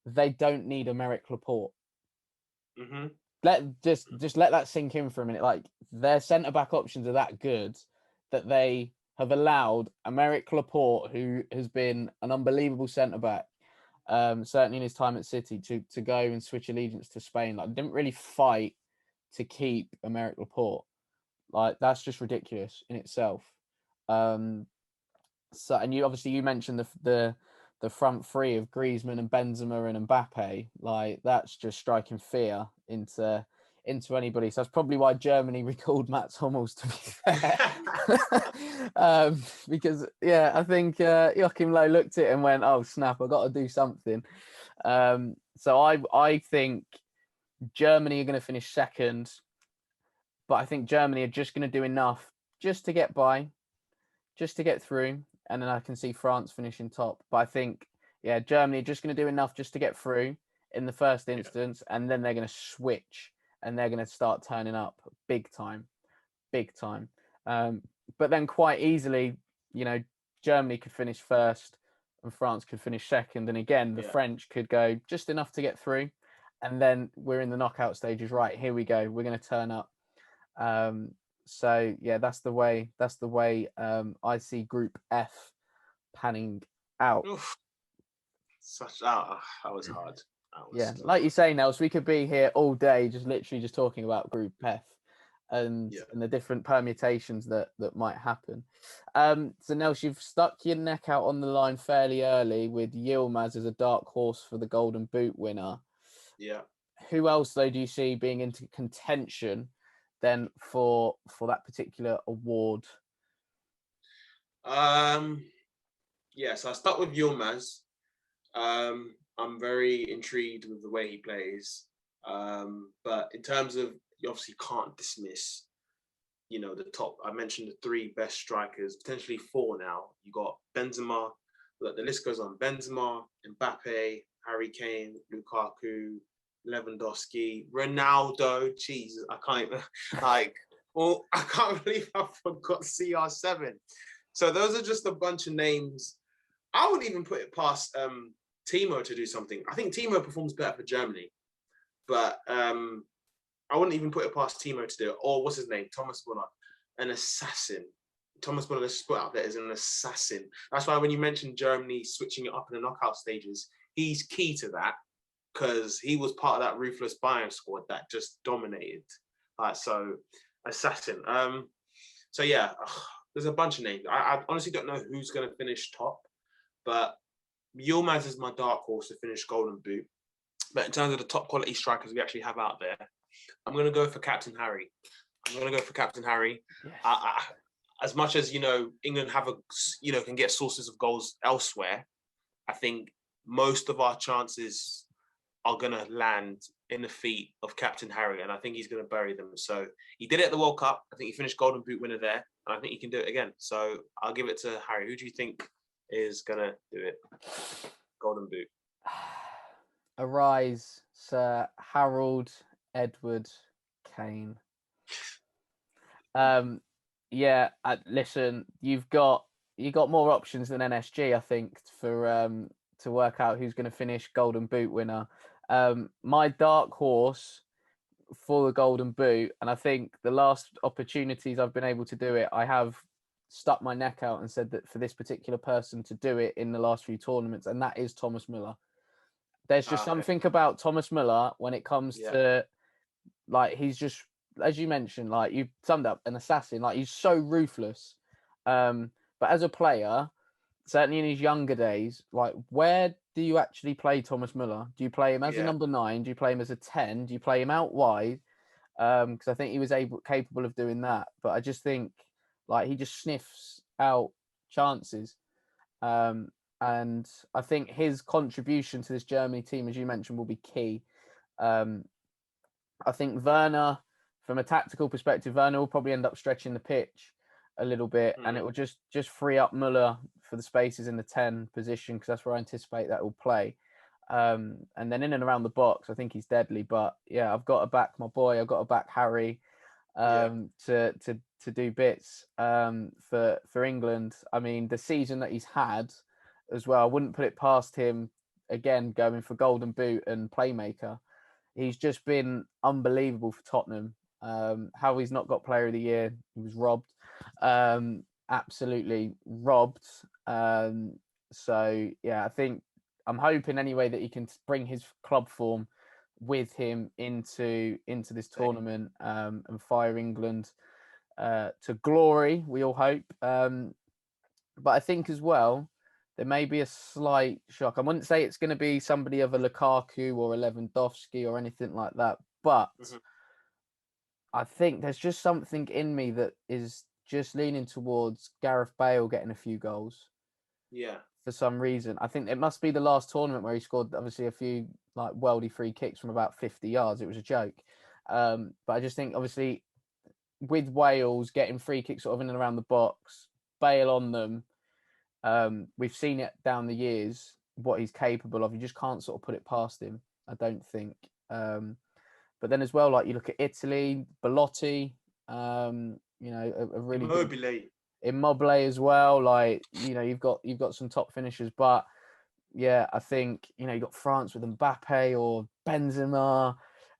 They don't need a Aymeric Laporte. Mm-hmm. Just let that sink in for a minute. Like their centre back options are that good that they have allowed Aymeric Laporte, who has been an unbelievable centre back, certainly in his time at City, to go and switch allegiance to Spain. Like didn't really fight to keep Aymeric Laporte. Like that's just ridiculous in itself. So, and you mentioned the front three of Griezmann and Benzema and Mbappe. Like that's just striking fear into anybody. So that's probably why Germany recalled Mats Hummels, to be fair. Because yeah, I think Joachim Low looked at it and went, "Oh snap! I got to do something." So I think Germany are going to finish second, but I think Germany are just going to do enough just to get by, just to get through. And then I can see France finishing top. But I think, yeah, Germany are just going to do enough just to get through in the first instance. And then they're going to switch and they're going to start turning up big time. But then quite easily, Germany could finish first and France could finish second. And again, the French could go just enough to get through. And then we're in the knockout stages. Right, here we go. We're going to turn up. So yeah, that's the way I see Group F panning out. Oof. That was hard. Like you say, Nels, we could be here all day just talking about Group F and the different permutations that might happen. So Nels, you've stuck your neck out on the line fairly early with Yilmaz as a dark horse for the Golden Boot winner. Yeah. Who else though do you see being into contention then for that particular award? So I start with Yilmaz. I'm very intrigued with the way he plays. But in terms of, you obviously can't dismiss, the top. I mentioned the three best strikers, potentially four now. You got Benzema. Look, the list goes on. Benzema, Mbappe, Harry Kane, Lukaku, Lewandowski, Ronaldo. Jesus, I can't I can't believe I forgot CR7. So those are just a bunch of names. I wouldn't even put it past Timo to do something. I think Timo performs better for Germany, but I wouldn't even put it past Timo to do it. Or what's his name? Thomas Muller, an assassin. Thomas Muller, let's put out there, is an assassin. That's why when you mentioned Germany switching it up in the knockout stages, he's key to that because he was part of that ruthless Bayern squad that just dominated. So assassin. So yeah, there's a bunch of names. I honestly don't know who's going to finish top, but Yilmaz is my dark horse to finish Golden Boot. But in terms of the top quality strikers we actually have out there, I'm going to go for Captain Harry. Yes. As much as, England have can get sources of goals elsewhere, I think most of our chances are going to land in the feet of Captain Harry, and I think he's going to bury them. So he did it at the World Cup. I think he finished Golden Boot winner there, and I think he can do it again. So I'll give it to Harry. Who do you think is going to do it? Golden Boot. Arise, Sir Harold Edward Kane. Listen, you got more options than NSG, I think, for to work out who's going to finish Golden Boot winner. My dark horse for the Golden Boot, and I think the last opportunities I've been able to do it, I have stuck my neck out and said that for this particular person to do it in the last few tournaments, and that is Thomas Müller. There's just something about Thomas Müller when it comes to, like, he's just, as you mentioned, like you summed up, an assassin. Like, he's so ruthless. But as a player, certainly in his younger days, like, where do you actually play Thomas Müller? Do you play him as a number 9? Do you play him as a 10? Do you play him out wide? Because I think he was capable of doing that. But I just think, like, he just sniffs out chances. And I think his contribution to this Germany team, as you mentioned, will be key. I think Werner, from a tactical perspective, Werner will probably end up stretching the pitch a little bit, and it will just free up Müller for the spaces in the 10 position, because that's where I anticipate that will play. And then in and around the box, I think he's deadly. But yeah, I've got to back my boy. I've got to back Harry to do bits for England. I mean, the season that he's had as well, I wouldn't put it past him again going for Golden Boot and playmaker. He's just been unbelievable for Tottenham. How he's not got Player of the Year, he was robbed, absolutely robbed. So yeah, I think I'm hoping anyway that he can bring his club form with him into this tournament and fire England to glory. We all hope. But I think as well, there may be a slight shock. I wouldn't say it's going to be somebody of a Lukaku or a Lewandowski or anything like that, but I think there's just something in me that is just leaning towards Gareth Bale getting a few goals. Yeah. For some reason. I think it must be the last tournament where he scored, obviously, a few like worldy free kicks from about 50 yards. It was a joke. But I just think, obviously, with Wales getting free kicks sort of in and around the box, Bale on them, we've seen it down the years, what he's capable of. You just can't sort of put it past him, I don't think. But then as well, like, you look at Italy, Belotti, you know, a really good Immobile as well. Like, you know, you've got some top finishers, but yeah, I think, you know, you got France with Mbappe or Benzema.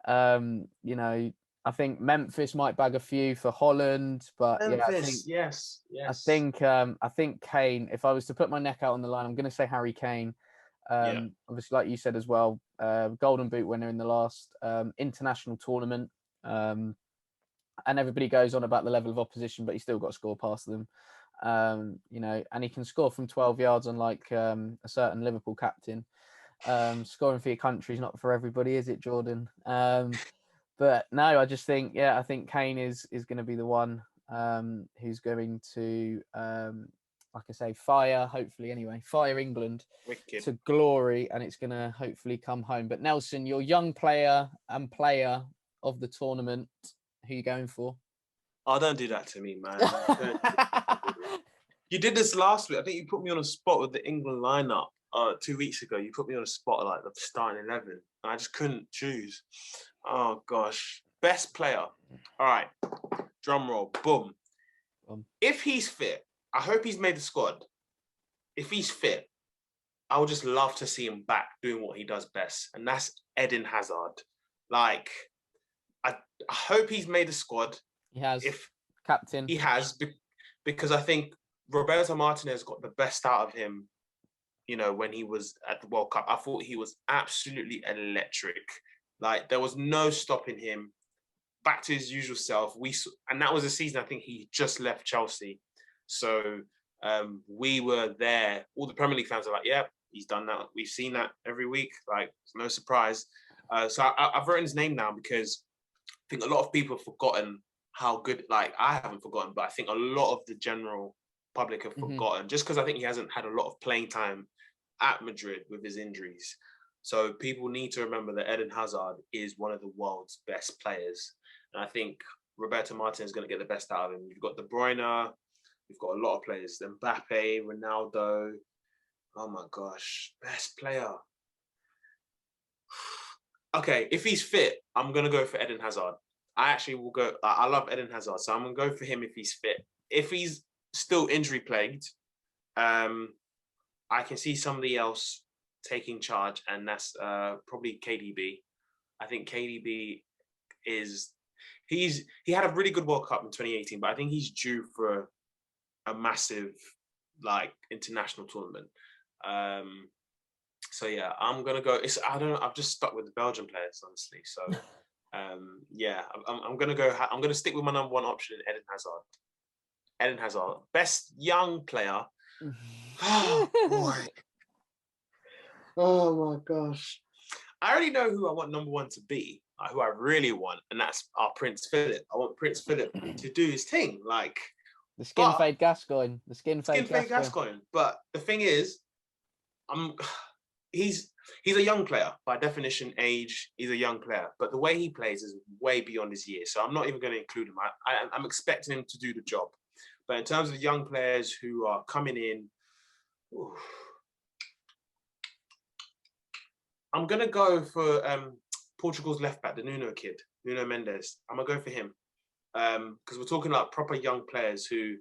You know, I think Memphis might bag a few for Holland, but Memphis, yeah, I think, yes. I think Kane. If I was to put my neck out on the line, I'm going to say Harry Kane. Obviously, like you said as well, Golden Boot winner in the last international tournament. And everybody goes on about the level of opposition, but he's still got to score past them. You know, and he can score from 12 yards, unlike a certain Liverpool captain. Scoring for your country is not for everybody, is it, Jordan? But no, I just think, I think Kane is going to be the one who's going to, like I say, fire England to glory, and it's going to hopefully come home. But Nelson, your young player and player of the tournament, who are you going for? Oh, don't do that to me, man. You did this last week. I think you put me on a spot with the England lineup 2 weeks ago. You put me on a spot like the starting 11, and I just couldn't choose. Oh, gosh. Best player. All right. Drum roll. Boom. If he's fit, I hope he's made the squad. If he's fit, I would just love to see him back doing what he does best, and that's Eden Hazard. Like, I hope he's made the squad. He has. If captain. He has, because I think Roberto Martinez got the best out of him, you know, when he was at the World Cup. I thought he was absolutely electric. Like, there was no stopping him. Back to his usual self. And that was a season, I think he just left Chelsea. So we were there. All the Premier League fans are like, yeah, he's done that. We've seen that every week. Like, it's no surprise. So I've written his name down because I think a lot of people have forgotten how good, like, I haven't forgotten, but I think a lot of the general public have forgotten, just because I think he hasn't had a lot of playing time at Madrid with his injuries. So people need to remember that Eden Hazard is one of the world's best players. And I think Roberto Martinez is going to get the best out of him. You've got De Bruyne, we've got a lot of players. Mbappe, Ronaldo. Oh my gosh, best player. Okay, if he's fit, I'm gonna go for Eden Hazard. I actually will go. I love Eden Hazard, so I'm gonna go for him if he's fit. If he's still injury plagued, I can see somebody else taking charge, and that's probably KDB. I think KDB is he had a really good World Cup in 2018, but I think he's due for a massive like international tournament. So yeah, I'm gonna go. I don't know. I've just stuck with the Belgian players, honestly. So yeah, I'm gonna go. I'm gonna stick with my number one option, Eden Hazard. Eden Hazard, best young player. Oh boy. Oh my gosh. I already know who I want number one to be. Who I really want, and that's our Prince Philip. I want Prince Philip to do his thing, like the skin fade Gascoigne. The skin fade Gascoigne. But the thing is, he's a young player by definition. Age, he's a young player, but the way he plays is way beyond his years. So I'm not even going to include him. I'm expecting him to do the job. But in terms of young players who are coming in, I'm going to go for Portugal's left back, the Nuno kid, Nuno Mendes. I'm going to go for him because we're talking about proper young players who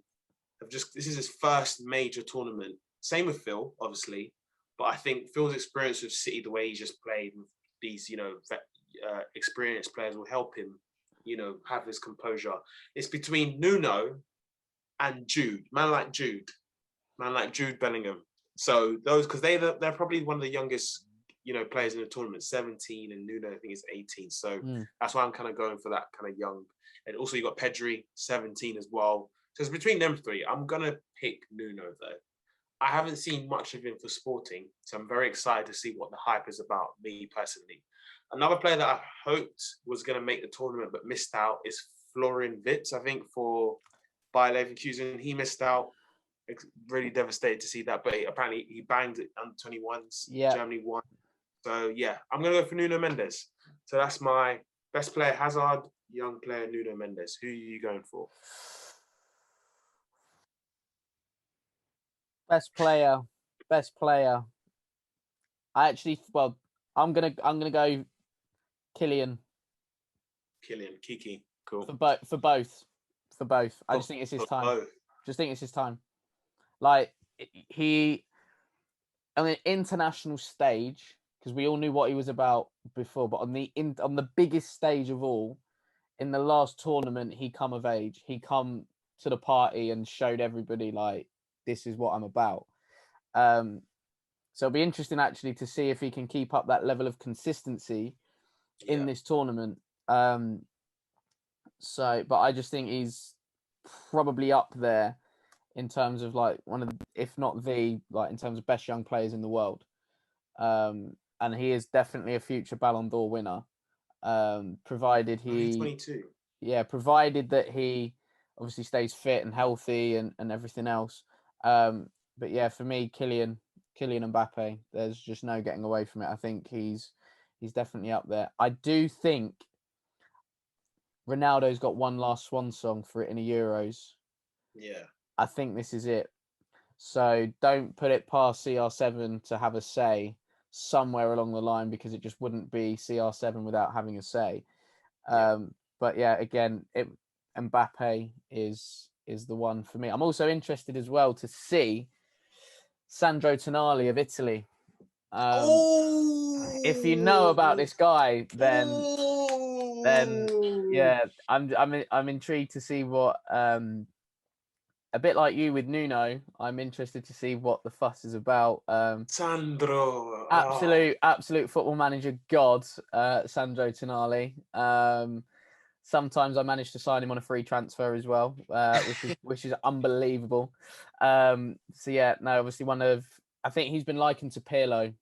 have this is his first major tournament. Same with Phil, obviously. But I think Phil's experience with City, the way he's just played with these, experienced players will help him, have his composure. It's between Nuno and Jude, man like Jude Bellingham. So those, because they're probably one of the youngest, players in the tournament, 17, and Nuno I think is 18. So that's why I'm kind of going for that kind of young. And also you got Pedri, 17 as well. So it's between them three. I'm gonna pick Nuno though. I haven't seen much of him for Sporting, so I'm very excited to see what the hype is about, me personally. Another player that I hoped was going to make the tournament but missed out is Florian Wirtz, I think, for Bayer Leverkusen. He missed out. Really devastated to see that, but apparently he banged it under 21s. Yeah. Germany won. So, yeah, I'm going to go for Nuno Mendes. So that's my best player, Hazard, young player, Nuno Mendes. Who are you going for? Best player. I'm gonna go Kylian. Kiki, cool. For both. I just think it's his time. Just think it's his time. Like he on an international stage, because we all knew what he was about before, but on the biggest stage of all, in the last tournament, he come of age. He come to the party and showed everybody like, this is what I'm about. So it'll be interesting actually to see if he can keep up that level of consistency in this tournament. But I just think he's probably up there in terms of like one of the, if not the, like in terms of best young players in the world. And he is definitely a future Ballon d'Or winner. Provided he 22. Yeah, provided that he obviously stays fit and healthy and everything else. But yeah, for me, Kylian Mbappe, there's just no getting away from it. I think he's definitely up there. I do think Ronaldo's got one last swan song for it in the Euros. Yeah. I think this is it. So don't put it past CR7 to have a say somewhere along the line, because it just wouldn't be CR7 without having a say. But yeah, again, Mbappe is the one for me. I'm also interested as well to see Sandro Tonali of Italy. If you know about this guy, then yeah, I'm intrigued to see what. A bit like you with Nuno, I'm interested to see what the fuss is about. Sandro, absolute football manager god, Sandro Tonali. Sometimes I manage to sign him on a free transfer as well, which is unbelievable. So yeah, no, obviously I think he's been likened to Pirlo.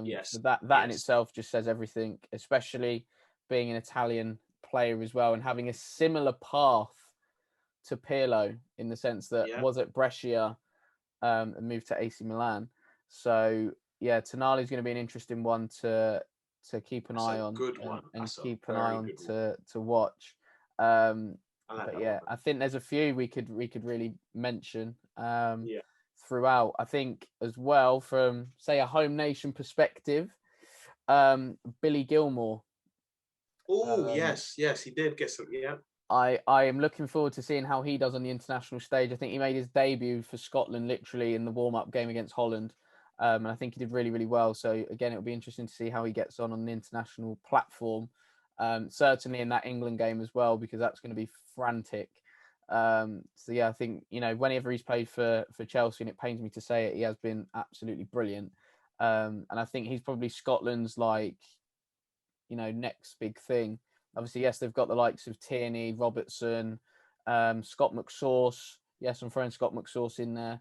Yes. So that in itself just says everything, especially being an Italian player as well and having a similar path to Pirlo in the sense that was at Brescia and moved to AC Milan. So yeah, Tonali is going to be an interesting one to keep an That's eye a on, good one. and That's a keep an eye very on good one. to watch. Um, I like but that yeah, one. I think there's a few we could really mention Yeah. throughout. I think as well from, say, a home nation perspective, Billy Gilmore. Oh, Um, yes, yes, he did get some. Yeah. I am looking forward to seeing how he does on the international stage. I think he made his debut for Scotland literally in the warm-up game against Holland, and I think he did really well. So again, it'll be interesting to see how he gets on the international platform. Certainly in that England game as well, because that's going to be frantic. So yeah, I think, whenever he's played for Chelsea, and it pains me to say it, he has been absolutely brilliant. And I think he's probably Scotland's next big thing. Obviously, yes, they've got the likes of Tierney, Robertson, Scott McSauce. Yes, I'm throwing Scott McSauce in there.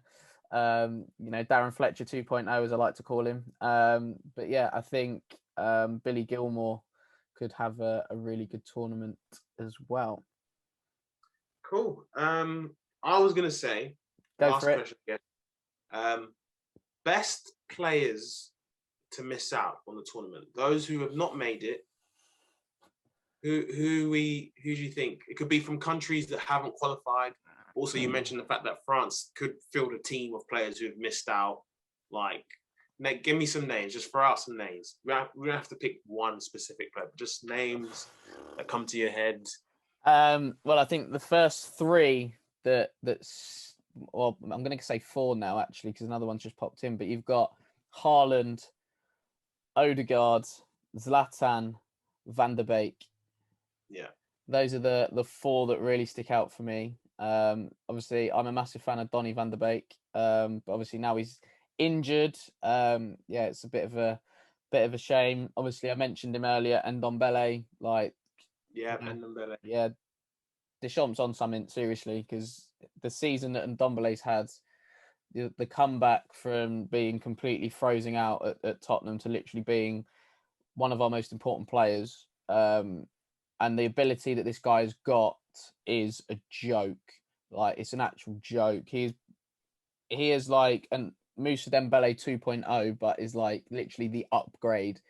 Darren Fletcher 2.0, as I like to call him. But yeah, I think Billy Gilmore could have a really good tournament as well. Cool. I was gonna say, Go last for it. question again. Best players to miss out on the tournament. Those who have not made it. Who do you think? It could be from countries that haven't qualified. Also, you mentioned the fact that France could field a team of players who have missed out. Like, give me some names. Just throw out some names. We don't have to pick one specific player, but just names that come to your head. Well, I think the first three well, I'm going to say four now, actually, because another one's just popped in. But you've got Haaland, Odegaard, Zlatan, Van der Beek. Yeah. Those are the four that really stick out for me. Obviously, I'm a massive fan of Donny Van der Beek. But obviously now he's injured. Yeah, it's a bit of a shame. Obviously, I mentioned him earlier, and Ndombele, Ndombele. Yeah, Deschamps on something seriously, because the season that Ndombele's had, the comeback from being completely frozen out at Tottenham to literally being one of our most important players, and the ability that this guy's got is a joke. Like, it's an actual joke. He is like an Moussa Dembele 2.0, but is like literally the upgrade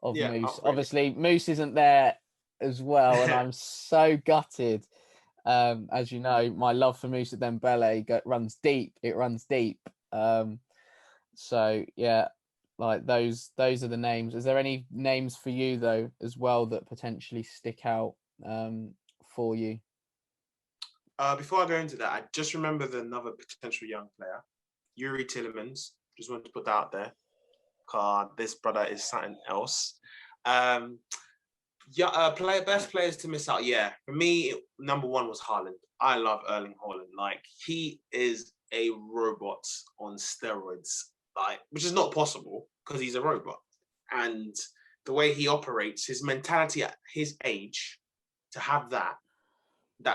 of Moose. Upgrade. Obviously, Moose isn't there as well, and I'm so gutted. As you know, my love for Moussa Dembele runs deep. It runs deep. So yeah, like those are the names. Is there any names for you though as well that potentially stick out for you? Before I go into that, I just remembered another potential young player, Yuri Tillemans. Just wanted to put that out there. This brother is something else. Best players to miss out. Yeah, for me, number one was Haaland. I love Erling Haaland. Like, he is a robot on steroids. Like, which is not possible because he's a robot. And the way he operates, his mentality at his age, to have that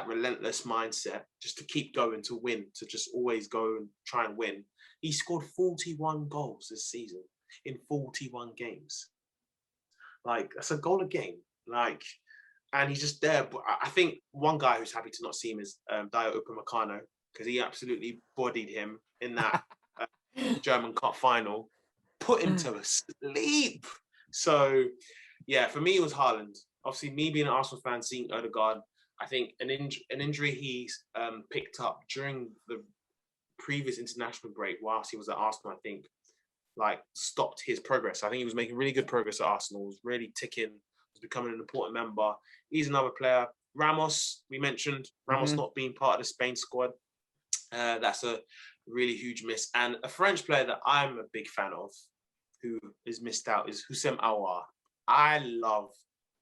relentless mindset, just to keep going, to win, to just always go and try and win. He scored 41 goals this season in 41 games. Like, that's a goal a game. Like, and he's just there. But I think one guy who's happy to not see him is Dayot Upamecano, because he absolutely bodied him in that German Cup final, put him to sleep. So, yeah, for me, it was Haaland. Obviously, me being an Arsenal fan, seeing Odegaard, I think an injury he's picked up during the previous international break whilst he was at Arsenal, I think, like, stopped his progress. I think he was making really good progress at Arsenal, was really ticking, was becoming an important member. He's another player. Ramos, we mentioned, Ramos not being part of the Spain squad. That's a really huge miss. And a French player that I'm a big fan of, who is missed out, is Houssem Aouar. I love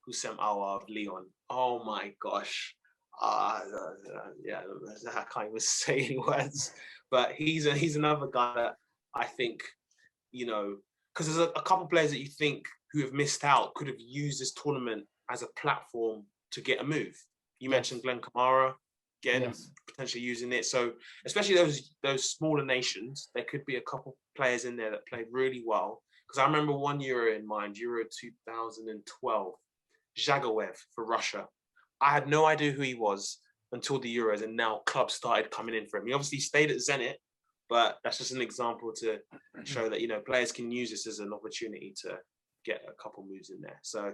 Houssem Aouar of Lyon. Oh my gosh. Yeah, I can't even say any words. But he's another guy that I think, because there's a couple of players that you think who have missed out could have used this tournament as a platform to get a move. You mentioned Glenn Kamara, again, potentially using it. So especially those smaller nations, there could be a couple players in there that played really well. Because I remember one Euro in mind, Euro 2012, Zhagayev for Russia. I had no idea who he was until the Euros, and now clubs started coming in for him. He obviously stayed at Zenit, but that's just an example to show that, you know, players can use this as an opportunity to get a couple moves in there. So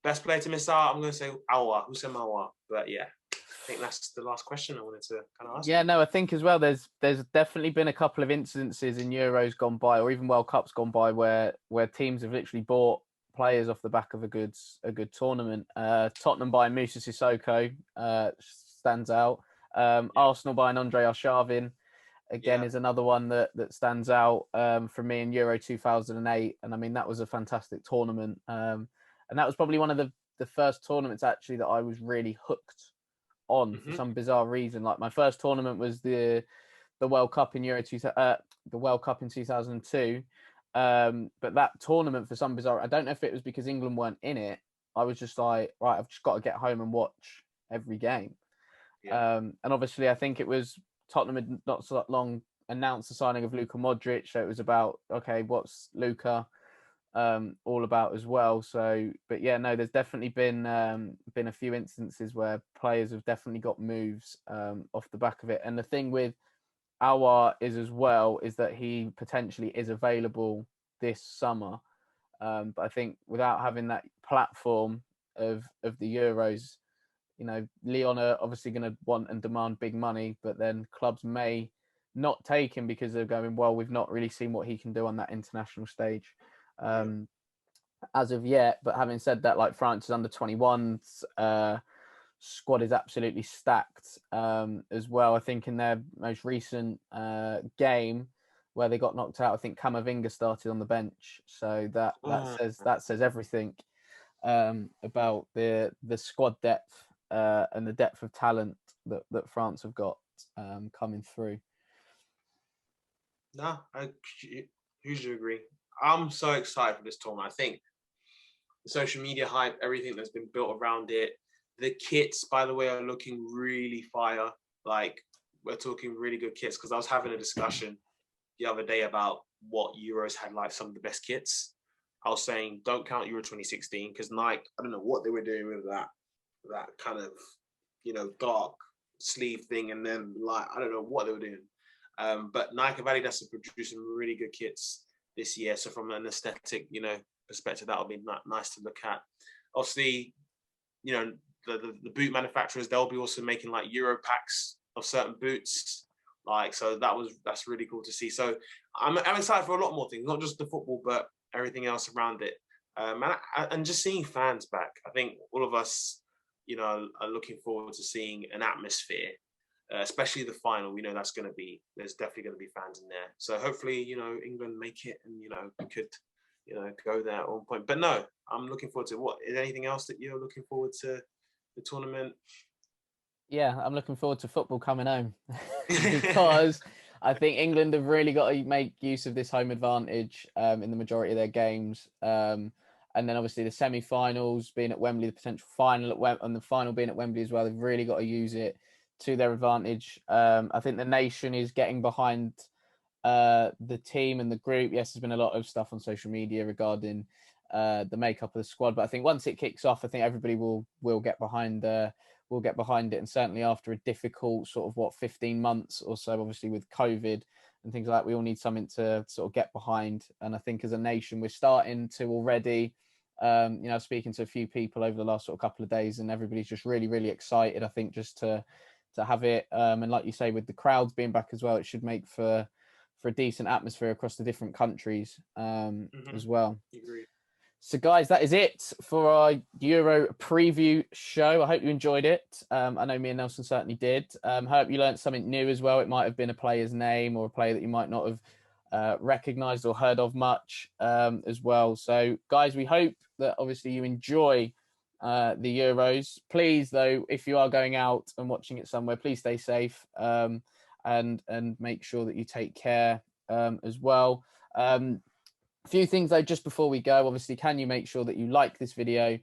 best player to miss out, I'm going to say Aouar, Houssem Aouar. But yeah, I think that's the last question I wanted to kind of ask. Yeah, no, I think as well, there's definitely been a couple of incidences in Euros gone by, or even World Cups gone by, where teams have literally bought players off the back of a good tournament. Tottenham buying Moussa Sissoko stands out. Arsenal buying Andre Arshavin again is another one that stands out for me in Euro 2008. And I mean, that was a fantastic tournament. And that was probably one of the first tournaments actually that I was really hooked on for some bizarre reason. Like my first tournament was the World Cup in the World Cup in 2002. But that tournament, for some bizarre, I don't know if it was because England weren't in it. I was just like, right, I've just got to get home and watch every game. And obviously, I think it was Tottenham had not so long announced the signing of Luka Modric, so it was about, okay, what's Luka all about as well. So, but yeah, no, there's definitely been a few instances where players have definitely got moves off the back of it. And the thing with Aouar is that he potentially is available this summer. But I think without having that platform of the Euros, you know, Lyon are obviously going to want and demand big money, but then clubs may not take him because they're going, well, we've not really seen what he can do on that international stage as of yet. But having said that, like France's under 21s squad is absolutely stacked as well. I think in their most recent game where they got knocked out, I think Camavinga started on the bench, so that says everything about the squad depth and the depth of talent that France have got coming through. No, I hugely agree. I'm so excited for this tournament. I think the social media hype, everything that's been built around it, the kits, by the way, are looking really fire. Like, we're talking really good kits, because I was having a discussion the other day about what Euros had, like some of the best kits. I was saying, don't count Euro 2016, because Nike, I don't know what they were doing with that kind of, you know, dark sleeve thing, and then like I don't know what they were doing. But Nike and Adidas are producing really good kits this year. So from an aesthetic, you know, perspective, that'll be nice to look at. Obviously, you know, the boot manufacturers, they'll be also making like Euro packs of certain boots. Like, so that's really cool to see. So I'm excited for a lot more things, not just the football, but everything else around it. And just seeing fans back. I think all of us, you know, are looking forward to seeing an atmosphere, especially the final. We know there's definitely going to be fans in there. So hopefully, you know, England make it, and you know, we could, you know, go there at one point. But no, I'm looking forward to what. Is there anything else that you're looking forward to the tournament? Yeah, I'm looking forward to football coming home because I think England have really got to make use of this home advantage in the majority of their games. And then obviously the semi-finals being at Wembley, the potential final and the final being at Wembley as well, they've really got to use it to their advantage. I think the nation is getting behind the team and the group. Yes, there's been a lot of stuff on social media regarding the makeup of the squad, but I think once it kicks off, I think everybody will get behind it. And certainly after a difficult sort of 15 months or so, obviously with COVID and things like that, we all need something to sort of get behind. And I think as a nation, we're starting to already, you know, speaking to a few people over the last sort of couple of days, and everybody's just really, really excited. I think just to have it, and like you say, with the crowds being back as well, it should make for a decent atmosphere across the different countries as well. Agreed. So, guys, that is it for our Euro preview show. I hope you enjoyed it. I know me and Nelson certainly did. I hope you learned something new as well. It might have been a player's name or a player that you might not have recognised or heard of much as well. So, guys, we hope that obviously you enjoy the Euros. Please, though, if you are going out and watching it somewhere, please stay safe and make sure that you take care as well. A few things though, just before we go, obviously, can you make sure that you like this video,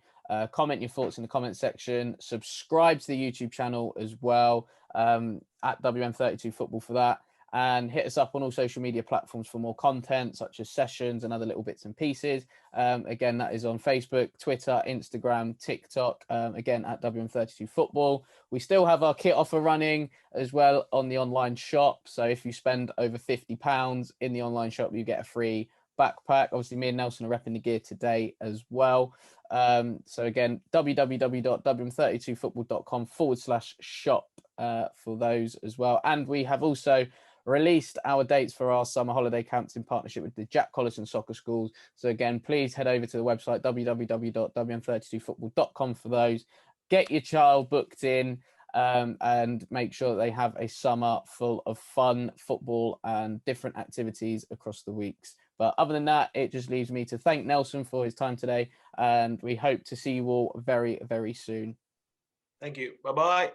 comment your thoughts in the comment section, subscribe to the YouTube channel as well, at WM32 Football for that. and hit us up on all social media platforms for more content, such as sessions and other little bits and pieces. Again, that is on Facebook, Twitter, Instagram, TikTok, again at WM32 Football. We still have our kit offer running as well on the online shop. So if you spend over £50 in the online shop, you get a free backpack. Obviously, me and Nelson are repping the gear today as well. So again, www.wm32football.com/shop for those as well. And we have also released our dates for our summer holiday camps in partnership with the Jack Collison Soccer Schools. So again, please head over to the website www.wm32football.com for those. Get your child booked in, and make sure that they have a summer full of fun, football and different activities across the weeks. But other than that, it just leaves me to thank Nelson for his time today, and we hope to see you all very, very soon. Thank you. Bye-bye.